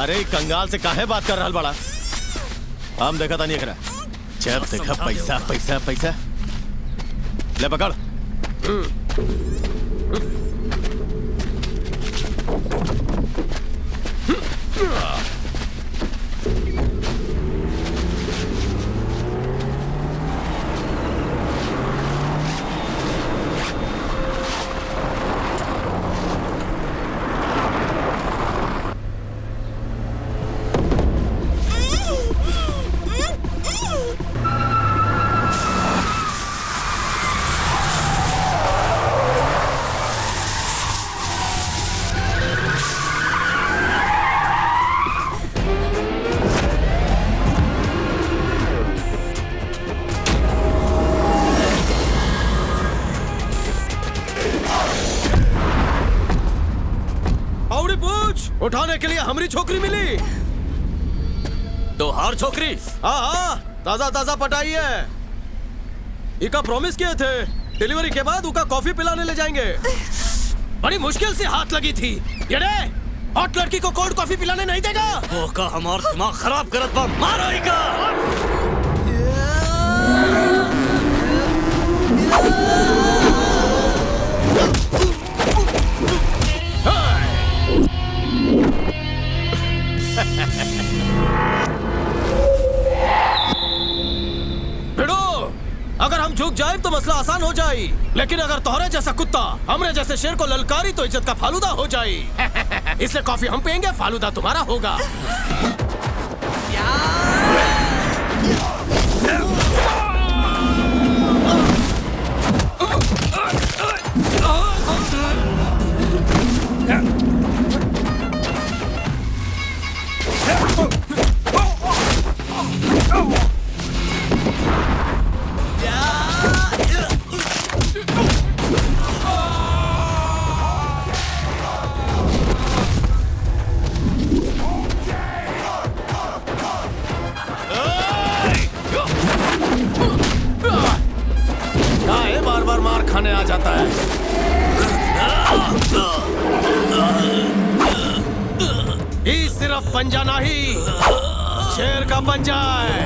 अरे कंगाल से काहे बात कर रहा बड़ा? हम देखा था नहीं करा। जब देखा पैसा पैसा पैसा। ले पकड़। उठाने के लिए हमारी छोकरी मिली। तो हर छोकरी? हाँ, ताजा ताजा पटाई है। इका प्रॉमिस किए थे, डिलीवरी के बाद उका कॉफी पिलाने ले जाएंगे। बड़ी मुश्किल से हाथ लगी थी। ये हॉट लड़की को कोल्ड कॉफी पिलाने नहीं देगा। वो का हमारा दिमाग खराब करत बा। मारो इका। भिड़ो, अगर हम झुक जाए तो मसला आसान हो जाए, लेकिन अगर तोहरे जैसा कुत्ता हमरे जैसे शेर को ललकारी तो इज्जत का फालूदा हो जाए। इसलिए कॉफी हम पियेंगे, फालूदा तुम्हारा होगा। खाने आ जाता है। ये सिर्फ पंजा नहीं, शेर का पंजा है।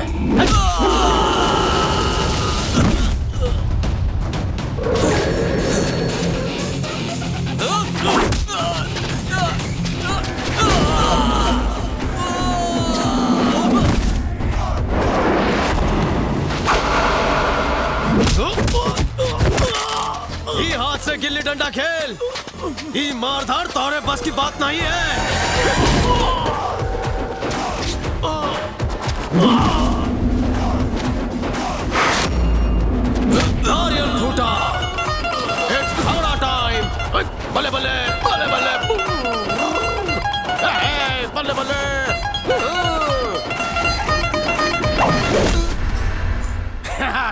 ये हाथ से गिल्ली डंडा खेल, ये मारधार तोरे बस की बात नहीं है। नारियल फूटा, इट्स घोड़ा टाइम। बल्ले बल्ले बल्ले बल्ले बल्ले बल्ले।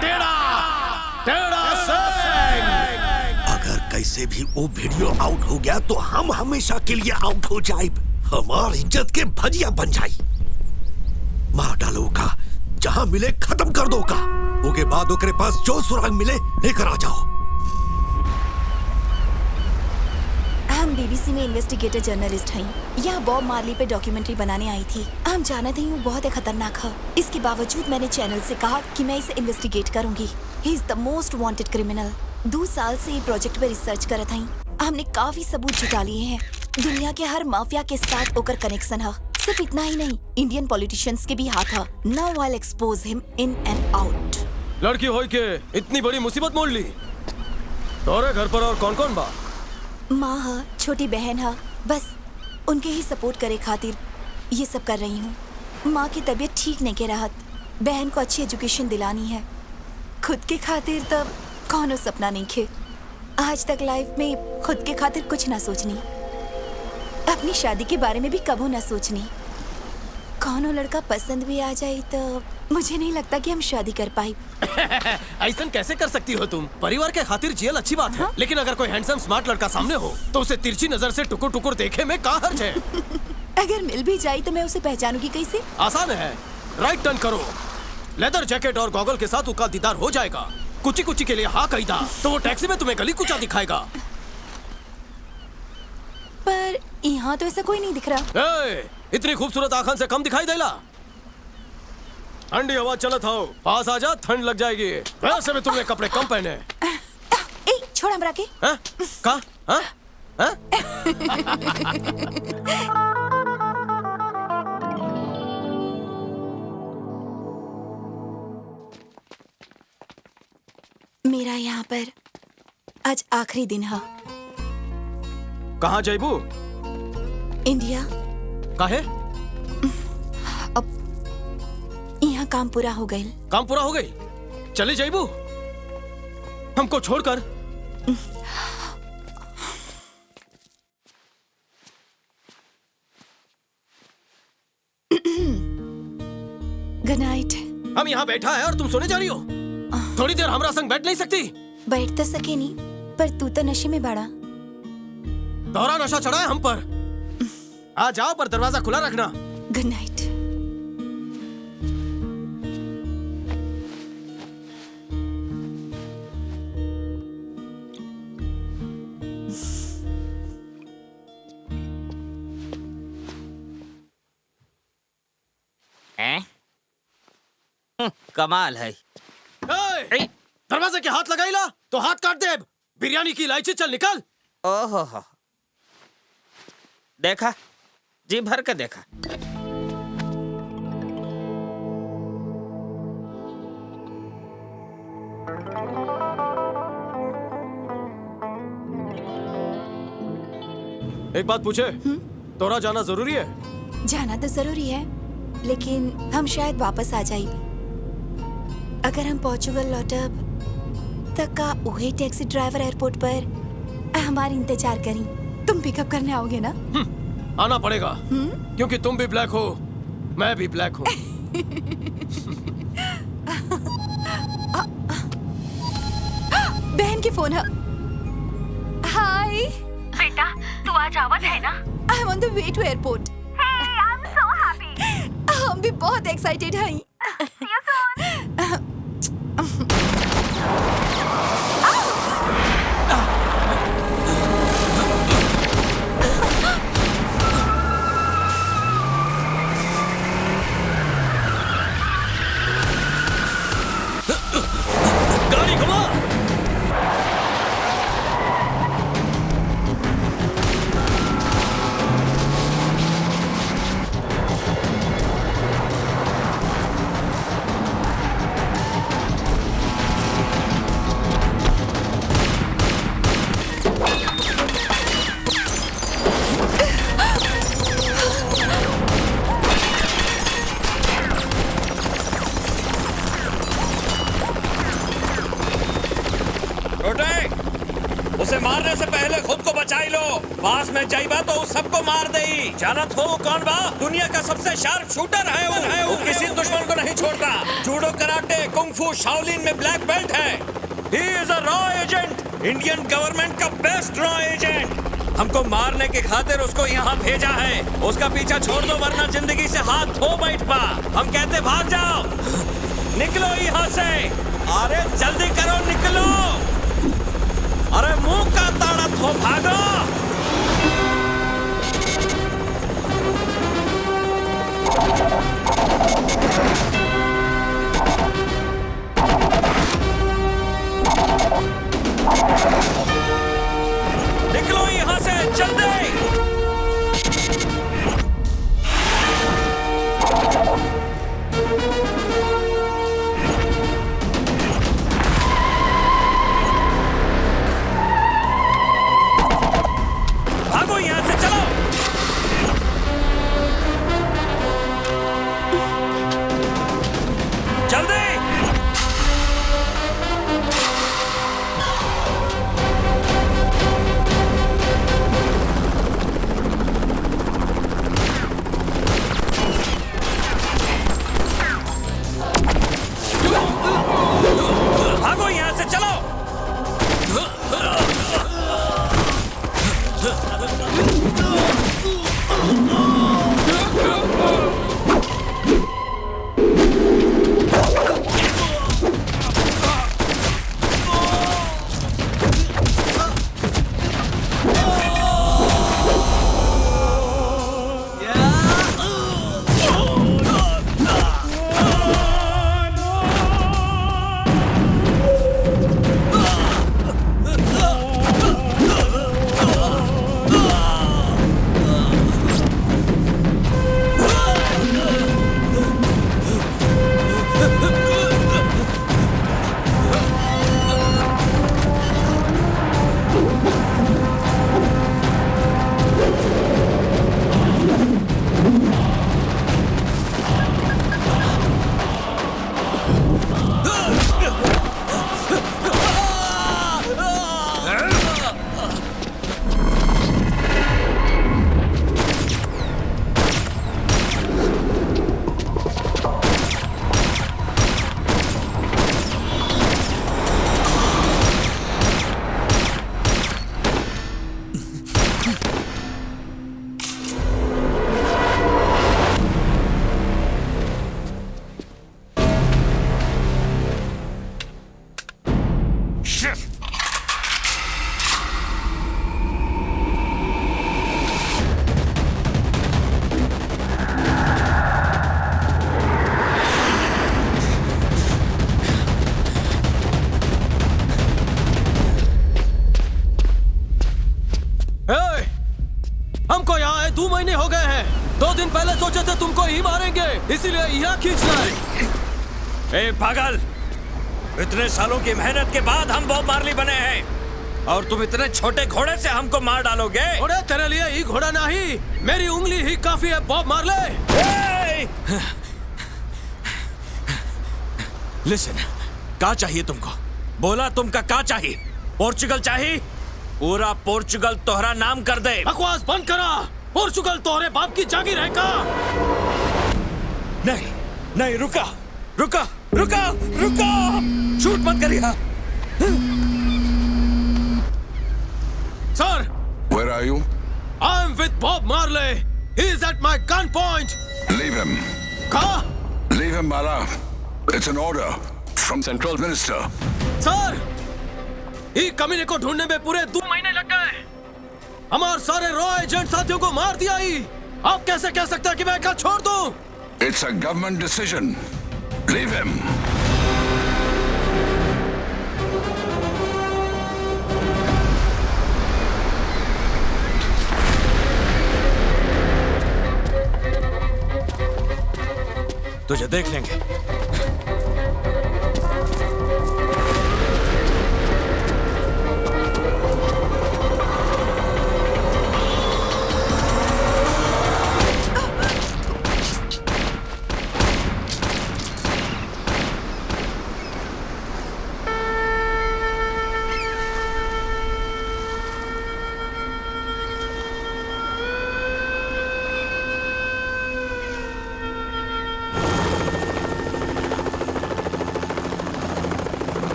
टेढ़ा टेढ़ा सिंह। अगर कैसे भी वो वीडियो आउट हो गया तो हम हमेशा के लिए आउट हो जाए। हमारी इज्जत के भजिया बन जाई। मार डालो का, जहां मिले खत्म कर दो का। उसके बाद ओकरे पास जो सुराग मिले लेकर आ जाओ। हम बीबीसी में इन्वेस्टिगेटर जर्नलिस्ट हैं। यहाँ बॉब मार्ली पे डॉक्यूमेंट्री बनाने आई थी। हम जानते हैं वो बहुत ही खतरनाक है। इसके बावजूद मैंने चैनल से कहा कि मैं इसे इन्वेस्टिगेट करूंगी। ही is the most wanted criminal. 2 साल से ये प्रोजेक्ट पे रिसर्च करत हई। हमने काफी सबूत जुटा लिए हैं। दुनिया के हर माफिया के साथ ओकर कनेक्शन है। सिर्फ इतना ही नहीं, इंडियन पॉलिटिशियंस के भी हाथ है। Now I will expose him in and out. लड़की होई के इतनी बड़ी मुसीबत मोड़ ली। तोरे घर पर और कौन कौन बा? माँ है, छोटी बहन है, बस उनके ही सपोर्ट करे खातिर ये सब कर रही हूँ। माँ की तबीयत ठीक नहीं के रहत। बहन को अच्छी एजुकेशन दिलानी है। खुद के खातिर तब कौनो सपना नहीं खे। आज तक लाइफ में खुद के खातिर कुछ ना सोचनी। अपनी शादी के बारे में भी कबो ना सोचनी। कौनो लड़का पसंद भी आ जाए तो मुझे नहीं लगता कि हम शादी कर पाए। ऐसा कैसे कर सकती हो तुम? परिवार के खातिर जियल अच्छी बात है, लेकिन अगर कोई हैंडसम स्मार्ट लड़का सामने हो तो उसे तिरछी नजर से टुकुर टुकुर देखे में क्या हर्ज है? अगर मिल भी जाए तो मैं उसे पहचानूंगी कैसे? आसान है, राइट टर्न करो। लेदर जैकेट और गॉगल के साथ उसका दीदार हो जाएगा। कुची कुची के लिए हाँ कही था तो वो टैक्सी में तुम्हें गली कुचा दिखाएगा। पर यहाँ तो ऐसा कोई नहीं दिख रहा। इतनी खूबसूरत आंखों से कम दिखाई देला। ठंडी हवा चलत हो, पास आ जा, ठंड लग जाएगी। वैसे भी तुमने कपड़े कम पहने। छोड़ हमरा के। का? मेरा यहाँ पर आज आखिरी दिन है। कहाँ जाइबू? इंडिया। काहे? अब यहाँ काम पूरा हो गई। काम पूरा हो गई? चले जाइबू हमको छोड़कर? Good night. हम यहाँ बैठा है और तुम सोने जा रही हो? थोड़ी देर हमरा संग बैठ नहीं सकती? बैठ तो सके नहीं, पर तू तो नशे में बड़ा। दोहरा नशा चढ़ा है हम पर। आ जाओ, पर दरवाजा खुला रखना। Good night. कमाल है। दरवाजे के हाथ लगाईला तो हाथ काट दे। बिरयानी की इलायची, चल निकल। ओहो हो, देखा, जी भर के देखा। एक बात पूछे, तोरा जाना जरूरी है? जाना तो जरूरी है, लेकिन हम शायद वापस आ जाए। अगर हम पोर्चुगल लौटब तक का वही टैक्सी ड्राइवर एयरपोर्ट पर हमारी इंतजार करी। तुम पिकअप करने आओगे ना? आना पड़ेगा, क्योंकि तुम भी ब्लैक हो, मैं भी ब्लैक हूँ। बहन की फोन है। हाय बेटा, तू आज आवत है ना? I am on the way to airport. I am so happy. हम भी बहुत एक्साइटेड हैं। See you soon. है। उसे मारने से पहले खुद को बचाई लो। पास में जाइबा तो उस सबको मार देई। जानत हो कौन बा? दुनिया का सबसे शार्प शूटर है वो किसी दुश्मन को नहीं छोड़ता। जूडो, कराटे, कुंग-फू, शाओलिन में ब्लैक बेल्ट है। He is a raw agent, Indian government का बेस्ट रॉ एजेंट। हमको मारने के खातिर उसको यहाँ भेजा है। उसका पीछा छोड़ दो वरना जिंदगी से हाथ धो बैठ पा। हम कहते भाग जाओ, निकलो यहाँ से। अरे जल्दी करो, निकलो। अरे मुंह का ताड़ा थो, भागो। निकलो यहाँ से, जल्दी। भागो यहाँ से, चलो। जल्दी। भागो यहाँ से, चलो। हमको यहाँ आए 2 महीने हो गए हैं। 2 दिन पहले सोचे थे तुमको ही मारेंगे, इसीलिए यहाँ खींच लाए। ए पागल, इतने सालों की मेहनत के बाद हम बॉब मार्ली बने हैं और तुम इतने छोटे घोड़े से हमको मार डालोगे? घोड़े तेरे लिए ही घोड़ा नहीं, मेरी उंगली ही काफी है बॉब मार्ले। लिसन, क्या चाहिए तुमको? बोला तुमका क्या चाहिए? पोर्चुगल चाहिए? पूरा पोर्चुगल तोहरा नाम कर दे। बकवास बंद करा। पोर्चुगल तोहरे बाप की जागीर है का? नहीं नहीं, रुका रुका रुका रुका, शूट मत करिए। Sir, Where are you? I'm with Bob Marley. He's at my gunpoint. Leave him. का? Leave him, Bala. It's an order from Central Minister. Sir, ही कमीने को ढूंढने में पूरे 2 महीने लग गए। हमारे सारे रॉ एजेंट साथियों को मार दिया ही। आप कैसे कह सकते हैं कि मैं इनका छोड़ दूं? It's a government decision. Leave him. तुझे देख लेंगे।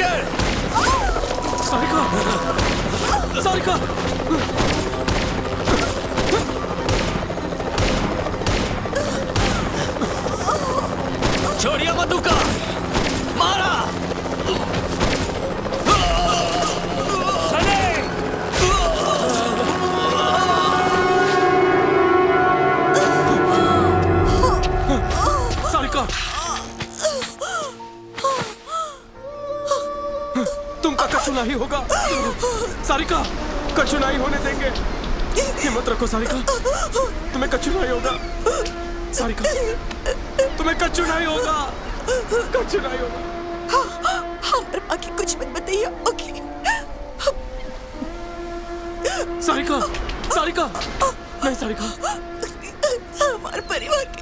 के। सारिका, सारिका। छोड़िए बंदूका, मारा। सारिका, तुमका कछु नहीं होगा। सारिका, कछु नहीं होने देंगे। हिम्मत रखो सारिका, तुम्हें कछु नहीं होगा। सारिका, तुम्हें कछु नहीं होगा, कछु नहीं होगा। हमारे बाकी कुछ मत बताइए, ओके? सारिका, सारिका, नहीं सारिका, हमारे परिवार के।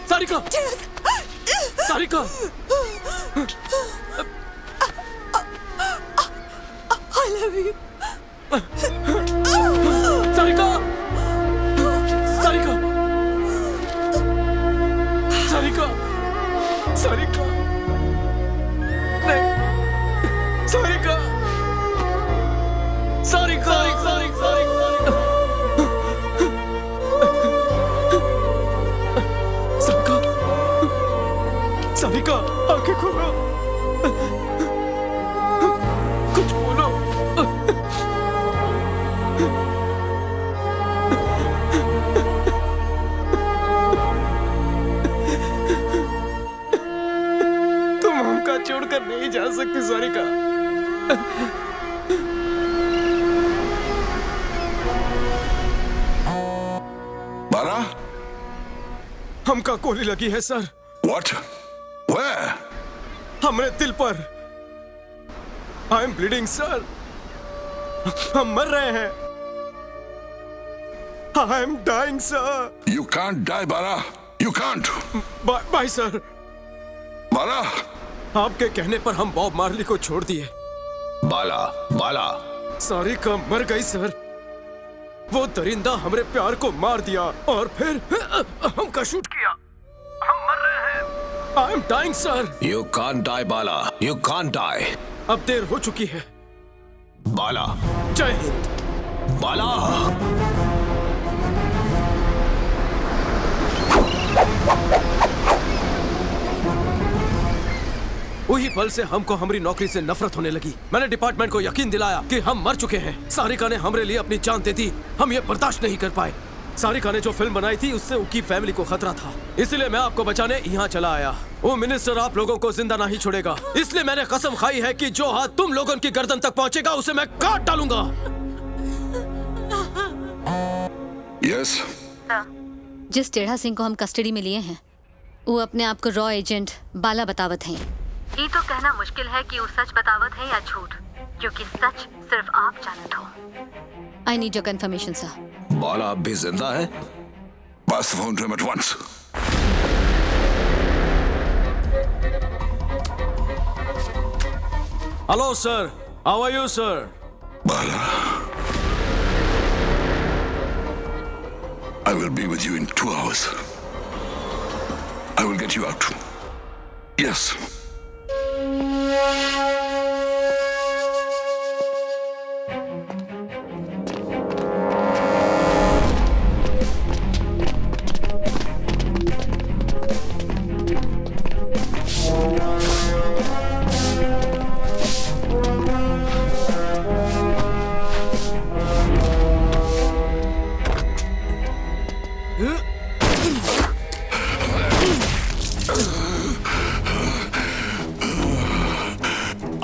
Sarika, Sarika, I love you. Sarika, Sarika, Sarika, Sarika, नहीं, सारिका, सारिका, सारिका, सारिका, सारिका, आंखें खोलो, कुछ बोलो। तुम हमका छोड़कर नहीं जा सकती सारिका। बारा? हमका गोली लगी है सर। What? Where? हमरे दिल पर। I am bleeding sir. हम मर रहे हैं। I am dying sir. You can't die, Bara. You can't. Bye sir. Bala, आपके कहने पर हम बॉब मार्ली को छोड़ दिए। बाला, बाला। सारिका मर गई सर। वो दरिंदा हमरे प्यार को मार दिया और फिर हमका शूट किया। हम मर रहे हैं। I am dying sir. You can't die, Bala. You can't die. अब देर हो चुकी है। बाला, जय हिंद। बाला। वही पल से हमको हमारी नौकरी से नफरत होने लगी। मैंने डिपार्टमेंट को यकीन दिलाया कि हम मर चुके हैं। सारिका ने हमरे लिए अपनी जान दे दी। हम ये बर्दाश्त नहीं कर पाए। सारिका ने जो फिल्म बनाई थी उससे उनकी फैमिली को खतरा था, इसलिए मैं आपको बचाने यहाँ चला आया। वो मिनिस्टर आप लोगों को जिंदा नहीं छोड़ेगा, इसलिए मैंने कसम खाई है कि जो हाथ तुम लोगों की गर्दन तक पहुँचेगा उसे मैं काट डालूंगा। Yes. जिस टेढ़ा सिंह को हम कस्टडी में लिए हैं वो अपने आप को रॉ एजेंट बाला बतावत हैं। ये तो कहना मुश्किल है कि वो सच बतावत है या झूठ, क्योंकि सच सिर्फ आप जानते हो। I need your confirmation sir. Bala अब भी जिंदा है? Pass phone to him at once. Hello sir, how are you sir? Bala, I will be with you in 2 hours. I will get you out. Yes.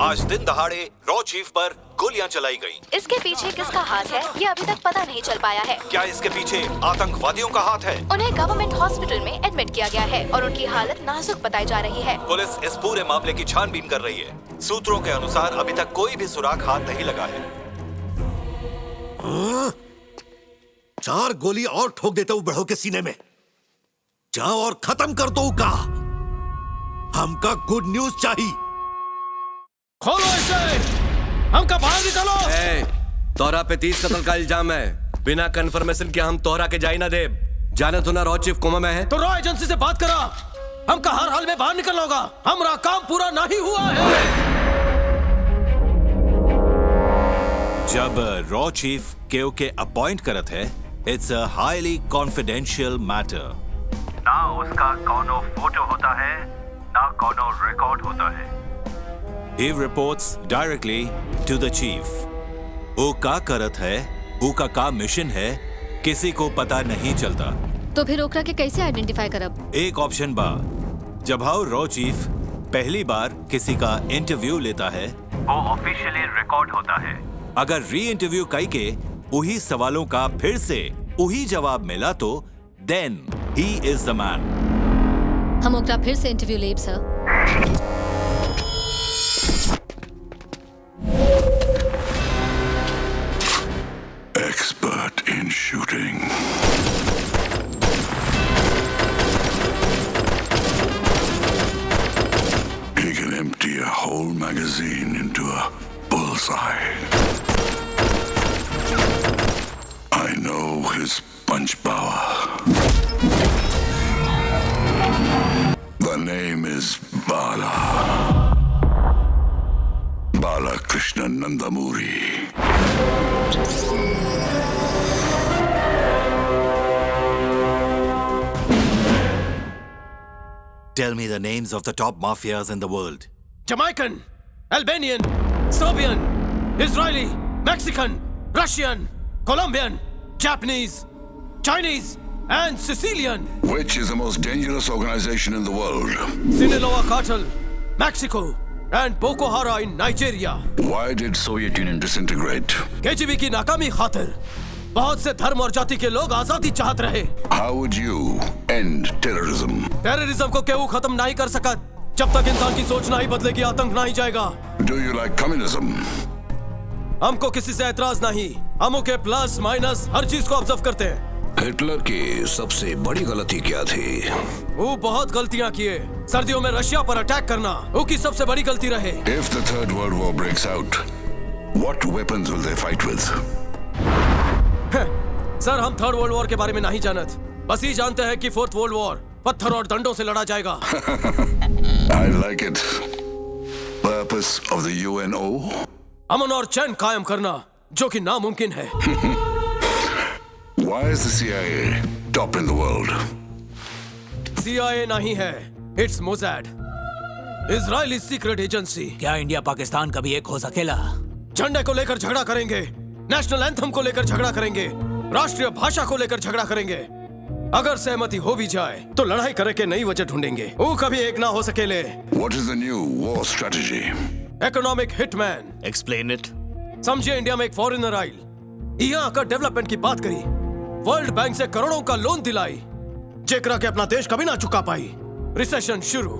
आज दिन दहाड़े रॉ चीफ पर गोलियां चलाई गईं। इसके पीछे किसका हाथ है ये अभी तक पता नहीं चल पाया है। क्या इसके पीछे आतंकवादियों का हाथ है? उन्हें गवर्नमेंट हॉस्पिटल में एडमिट किया गया है और उनकी हालत नाजुक बताई जा रही है। पुलिस इस पूरे मामले की छानबीन कर रही है। सूत्रों के अनुसार अभी तक कोई भी सुराग हाथ नहीं लगा है। 4 गोली और ठोक देता हूँ बड़ों के सीने में। जाओ और खत्म कर दो का। हमका गुड न्यूज चाहिए। खोलो इसे, हमका बाहर निकालो। तोहरा पे 30 कत्ल का इल्जाम है। बिना कंफर्मेशन के हम तोहरा के जाई ना दे। जाने तो ना रॉ चीफ कोमा में है तो रॉ एजेंसी से बात करा। हमका हर हाल में बाहर निकलना होगा। हमारा काम पूरा नहीं हुआ है। जब रॉ चीफ केओ के अपॉइंट करत है, it's a highly confidential matter. ना उसका कोनो फोटो होता है, ना कोनो रिकॉर्ड होता है। He reports directly to the chief. वो का करत है, वो का मिशन है, किसी को पता नहीं चलता। तो फिर ओकरा के कैसे आइडेंटिफाई करब? एक ऑप्शन बा, जब हाउ रॉ चीफ पहली बार किसी का इंटरव्यू लेता है, वो ऑफिशियली रिकॉर्ड होता है। अगर री इंटरव्यू कई के वही सवालों का फिर से वही जवाब मिला तो then he is the man. हम ओकरा फिर से इंटरव्यू लेब sir. Expert in shooting. He can empty a whole magazine into a bullseye. I know his punch power. The name is Bala. Bala Krishna Nandamuri. Tell me the names of the top mafias in the world. Jamaican, Albanian, Serbian, Israeli, Mexican, Russian, Colombian, Japanese, Chinese, and Sicilian. Which is the most dangerous organization in the world? Sinaloa Cartel, Mexico, and Boko Haram in Nigeria. Why did Soviet Union disintegrate? KGB की नाकामी खातिर बहुत से धर्म और जाति के लोग आजादी चाहत रहे। How would you end terrorism? Terrorism को केहू खत्म नहीं कर सका जब तक इंसान की सोच नहीं बदलेगी, आतंक नहीं जाएगा। Do you like communism? हमको किसी से एतराज नहीं, हम ओके प्लस माइनस हर चीज को ऑब्जर्व करते हैं। हिटलर की सबसे बड़ी गलती क्या थी? वो बहुत गलतियां किए। सर्दियों में रशिया पर अटैक करना वो की सबसे बड़ी गलती रहे। If the Third World War breaks out, what weapons will they fight with? Sir, हम थर्ड वर्ल्ड वॉर के बारे में नहीं जानत, बस ये जानते हैं कि फोर्थ वर्ल्ड वॉर पत्थर और डंडों से लड़ा जाएगा। I like it. Purpose of the UNO? अमन और चैन कायम करना, जो कि नामुमकिन है। Why is the CIA top in the world? CIA नहीं है, it's Mossad, Israeli secret agency. क्या इंडिया पाकिस्तान कभी एक हो सकेला? झंडे को लेकर झगड़ा करेंगे, नेशनल एंथम को लेकर झगड़ा करेंगे, राष्ट्रीय भाषा को लेकर झगड़ा करेंगे। अगर सहमति हो भी जाए तो लड़ाई करे के नई वजह ढूंढेंगे, वो कभी एक ना हो सकेले। What is the new war strategy? Economic hitman. Explain it. समझिए, इंडिया में एक फॉरेनर आई, यहाँ आकर डेवलपमेंट की बात करी, वर्ल्ड बैंक से करोड़ों का लोन दिलाई, जेकरा के अपना देश कभी ना चुका पाई। रिसेशन शुरू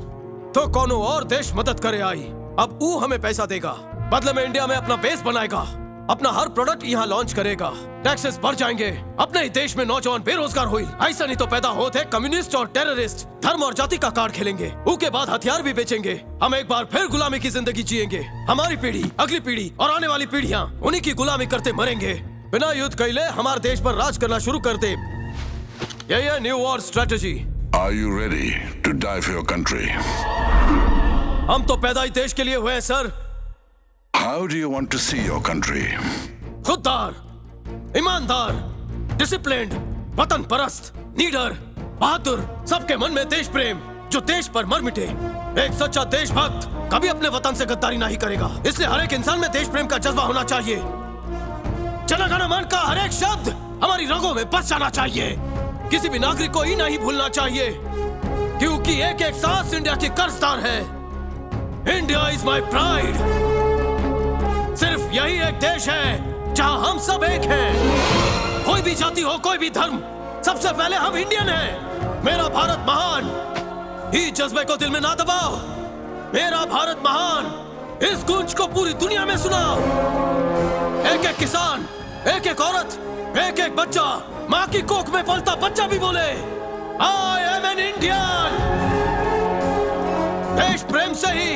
तो कोनो और देश मदद करे आई, अब वो हमें पैसा देगा, बदले में इंडिया में अपना बेस बनाएगा, अपना हर प्रोडक्ट यहाँ लॉन्च करेगा, टैक्सेस बढ़ जाएंगे, अपने ही देश में नौजवान बेरोजगार हुई। ऐसा नहीं तो पैदा होते कम्युनिस्ट और टेररिस्ट धर्म और जाति का कार्ड खेलेंगे, उसके बाद हथियार भी बेचेंगे। हम एक बार फिर गुलामी की जिंदगी जिएंगे, हमारी पीढ़ी, अगली पीढ़ी और आने वाली पीढ़ियां उन्हीं की गुलामी करते मरेंगे। बिना युद्ध कैले हमारे देश पर राज करना शुरू कर दे। यही है new war strategy. Are you ready to die for your country? हम तो पैदा ही देश के लिए हुए हैं sir. How do you want to see your country? खुददार, ईमानदार, डिसिप्लिन्ड, वतन परस्त, नीडर, बहादुर, सबके मन में देश प्रेम, जो देश पर मर मिटे। एक सच्चा देशभक्त कभी अपने वतन से गद्दारी नहीं करेगा, इसलिए हर एक इंसान में देश प्रेम का जज्बा होना चाहिए। जन गण मन का हर एक शब्द हमारी रगों में बस जाना चाहिए, किसी भी नागरिक को ही नहीं भूलना चाहिए, क्योंकि एक एक सांस इंडिया की कर्जदार है। India is my pride. सिर्फ यही एक देश है जहां हम सब एक हैं, कोई भी जाति हो, कोई भी धर्म, सबसे पहले हम इंडियन हैं। मेरा भारत महान, इस जज्बे को दिल में ना दबाओ। मेरा भारत महान, इस गूंज को पूरी दुनिया में सुनाओ। एक एक किसान, एक एक औरत, एक एक बच्चा, माँ की कोख में पलता बच्चा भी बोले, आई एम एन इंडियन। देश प्रेम से ही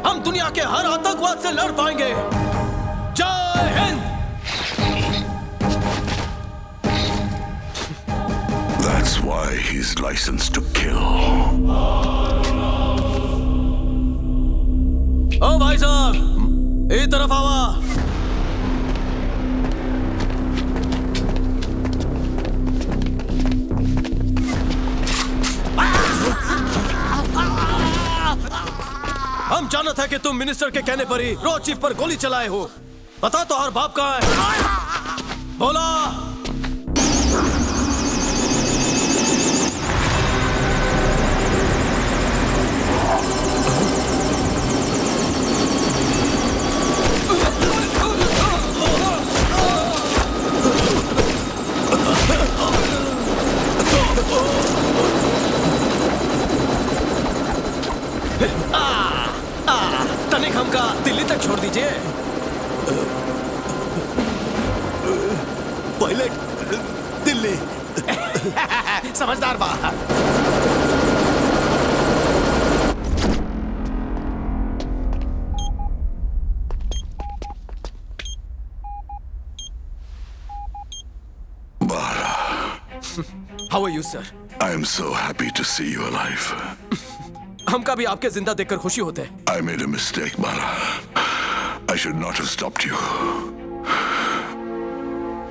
हम दुनिया के हर आतंकवाद से लड़ पाएंगे। जय Hind. That's why he's licensed to kill. ओ भाई साहब, इस तरफ आवा। लानत है कि तुम मिनिस्टर के कहने पर ही रोड चीफ पर गोली चलाए हो। बता तो हर बाप कहाँ है? बोला। तनिक हमका दिल्ली तक छोड़ दीजिए। पहले दिल्ली। समझदार बात। How are you, sir? I am so happy to see you alive. हमका भी आपके जिंदा देखकर खुशी होते है। I made a mistake, Bala. I should not have stopped you.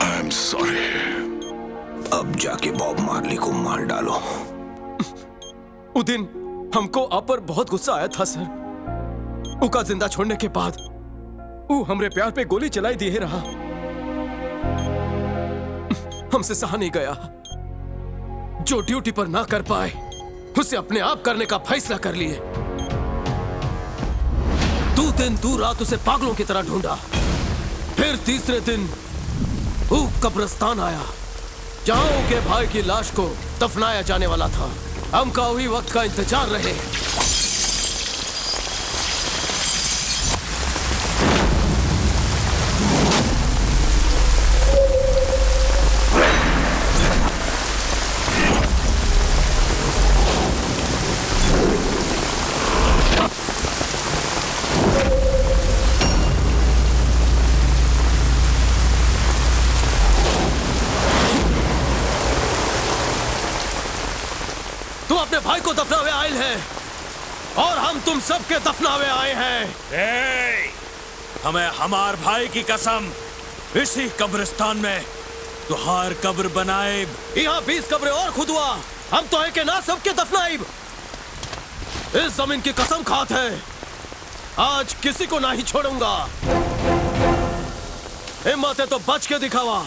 I am sorry. अब जाके बॉब मार्ली को मार डालो। उस दिन हमको आप पर बहुत गुस्सा आया था सर। उका जिंदा छोड़ने के बाद वो हमरे प्यार पे गोली चलाई दिए रहा। हमसे सहा नहीं गया। जो ड्यूटी पर ना कर पाए उसे अपने आप करने का फैसला कर लिए। दो दिन दो रात उसे पागलों की तरह ढूंढा। फिर तीसरे दिन वो कब्रिस्तान आया जहां उनके भाई की लाश को दफनाया जाने वाला था। हमका वही वक्त का इंतजार रहे। अपने भाई को दफनावे आए हैं और हम तुम सबके दफनावे आए हैं। हमें हमार भाई की कसम इसी कब्रिस्तान में तुहार कब्र बनाए। यहाँ 20 कब्रें और खुदवा हम तो है के ना सबके दफनाइब। इस जमीन की कसम खात है आज किसी को ना ही छोड़ूंगा। हिम्मत है तो बच के दिखावा।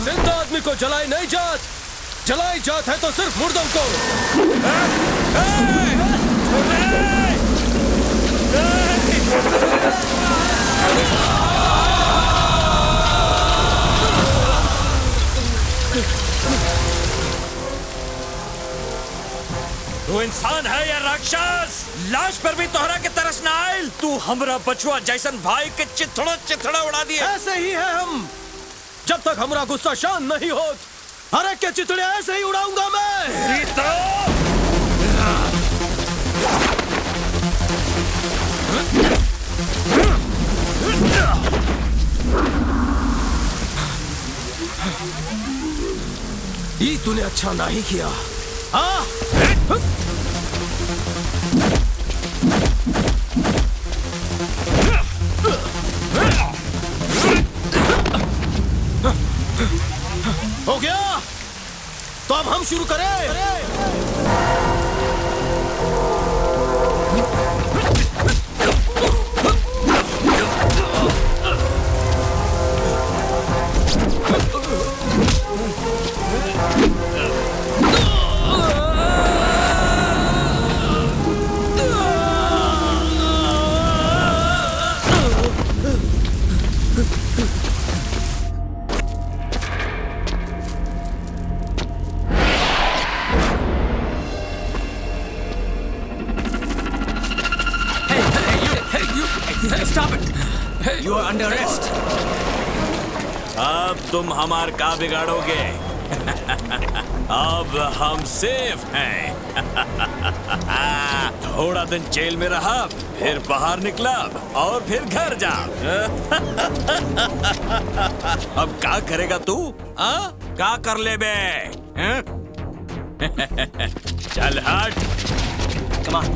जिंदा आदमी को जलाई नहीं जात, जलाई जात है तो सिर्फ मुर्दों को। तू इंसान है या राक्षस? लाश पर भी तोहरा के तरस ना आयल। तू हमरा बचुआ जैसन भाई के चिथड़ा चिथड़ा उड़ा दिए। ऐसे ही है हम। जब तक हमारा गुस्सा शांत नहीं होत, हर एक के चितड़े ऐसे ही उड़ाऊंगा मैं। ये तूने अच्छा नहीं किया। हाँ? हो गया तो अब हम शुरू करें। Stop it! You are under arrest. अब तुम हमार का बिगाड़ोगे? अब हम सेफ हैं। थोड़ा दिन जेल में रहा, फिर बाहर निकला और फिर घर जा। अब क्या करेगा तू? क्या कर ले बे? चल हट। Come on.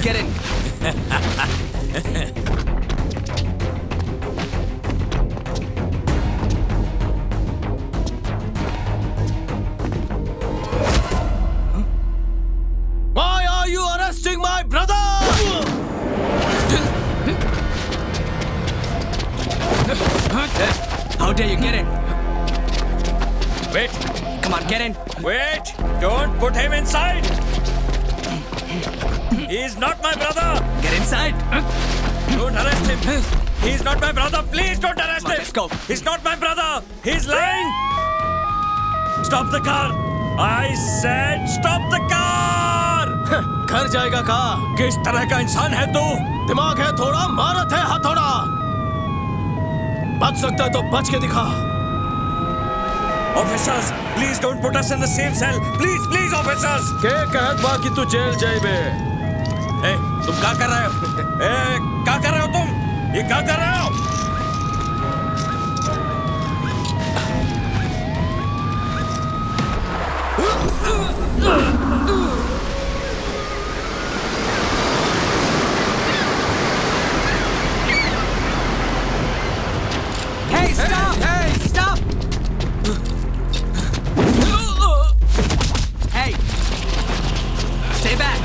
Get in. Why are you arresting my brother? How dare you get in? Wait. Come on, get in. Wait. Don't put him inside. He is not my brother. Get inside. Don't arrest him. He is not my brother. Please don't arrest him. Let's go. He's not my brother. He's lying. Stop the car. I said stop the car. घर जाएगा का? किस तरह का इंसान है तू? दिमाग है थोड़ा, मारत है हथौड़ा। बच सकता है तो बच के दिखा। Officers, please don't put us in the same cell. Please, please, officers. के कहत बा कि तू जेल जाइबे? ए, तुम क्या कर रहे हो? ए, क्या कर रहे हो तुम? ये क्या कर रहे हो? Hey, stop! Hey, stop! Hey! Stay back!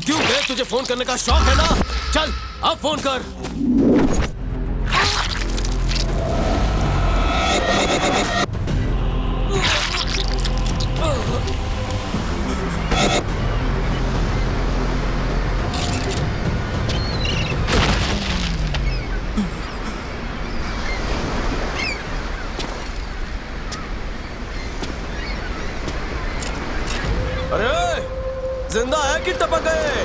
क्यों बे, तुझे फोन करने का शौक है ना? चल अब फोन कर। अरे जिंदा है कि टपक गए?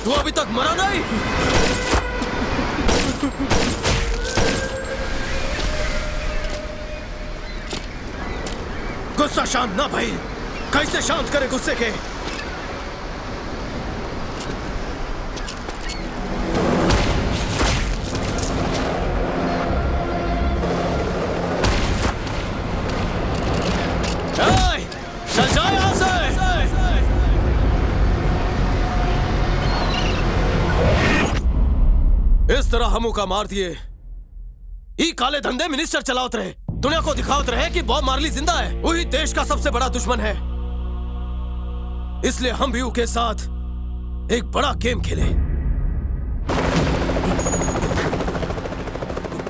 तू अभी तक मरा नहीं? गुस्सा शांत ना भाई, कैसे शांत करे गुस्से के? चल जा यहां से। इस तरह हम का मार दिए। ई काले धंधे मिनिस्टर चलावत रहे, दुनिया को दिखावत रहे कि बॉब मार्ली जिंदा है, वही देश का सबसे बड़ा दुश्मन है। इसलिए हम भी उसके साथ एक बड़ा गेम खेले।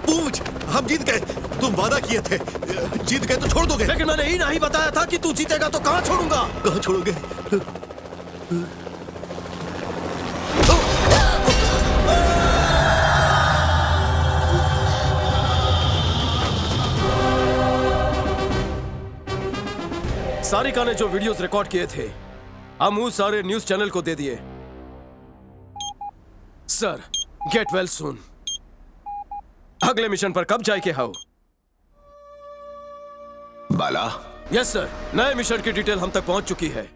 पूछ, हम जीत गए। तुम वादा किए थे, जीत गए तो छोड़ दोगे। लेकिन मैंने ही नहीं बताया था कि तू जीतेगा तो कहां छोड़ूंगा। कहां छोड़ोगे? सारिका ने जो वीडियोस रिकॉर्ड किए थे हम उस सारे न्यूज चैनल को दे दिए। Sir get well soon. अगले मिशन पर कब जाए के हाउ? बाला, यस सर, नए मिशन की डिटेल हम तक पहुंच चुकी है।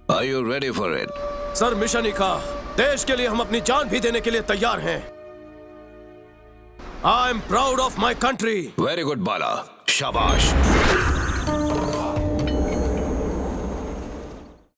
are you ready for it? Sir mission ही का देश के लिए हम अपनी जान भी देने के लिए तैयार हैं। I am proud of my country. Very good, बाला, शाबाश।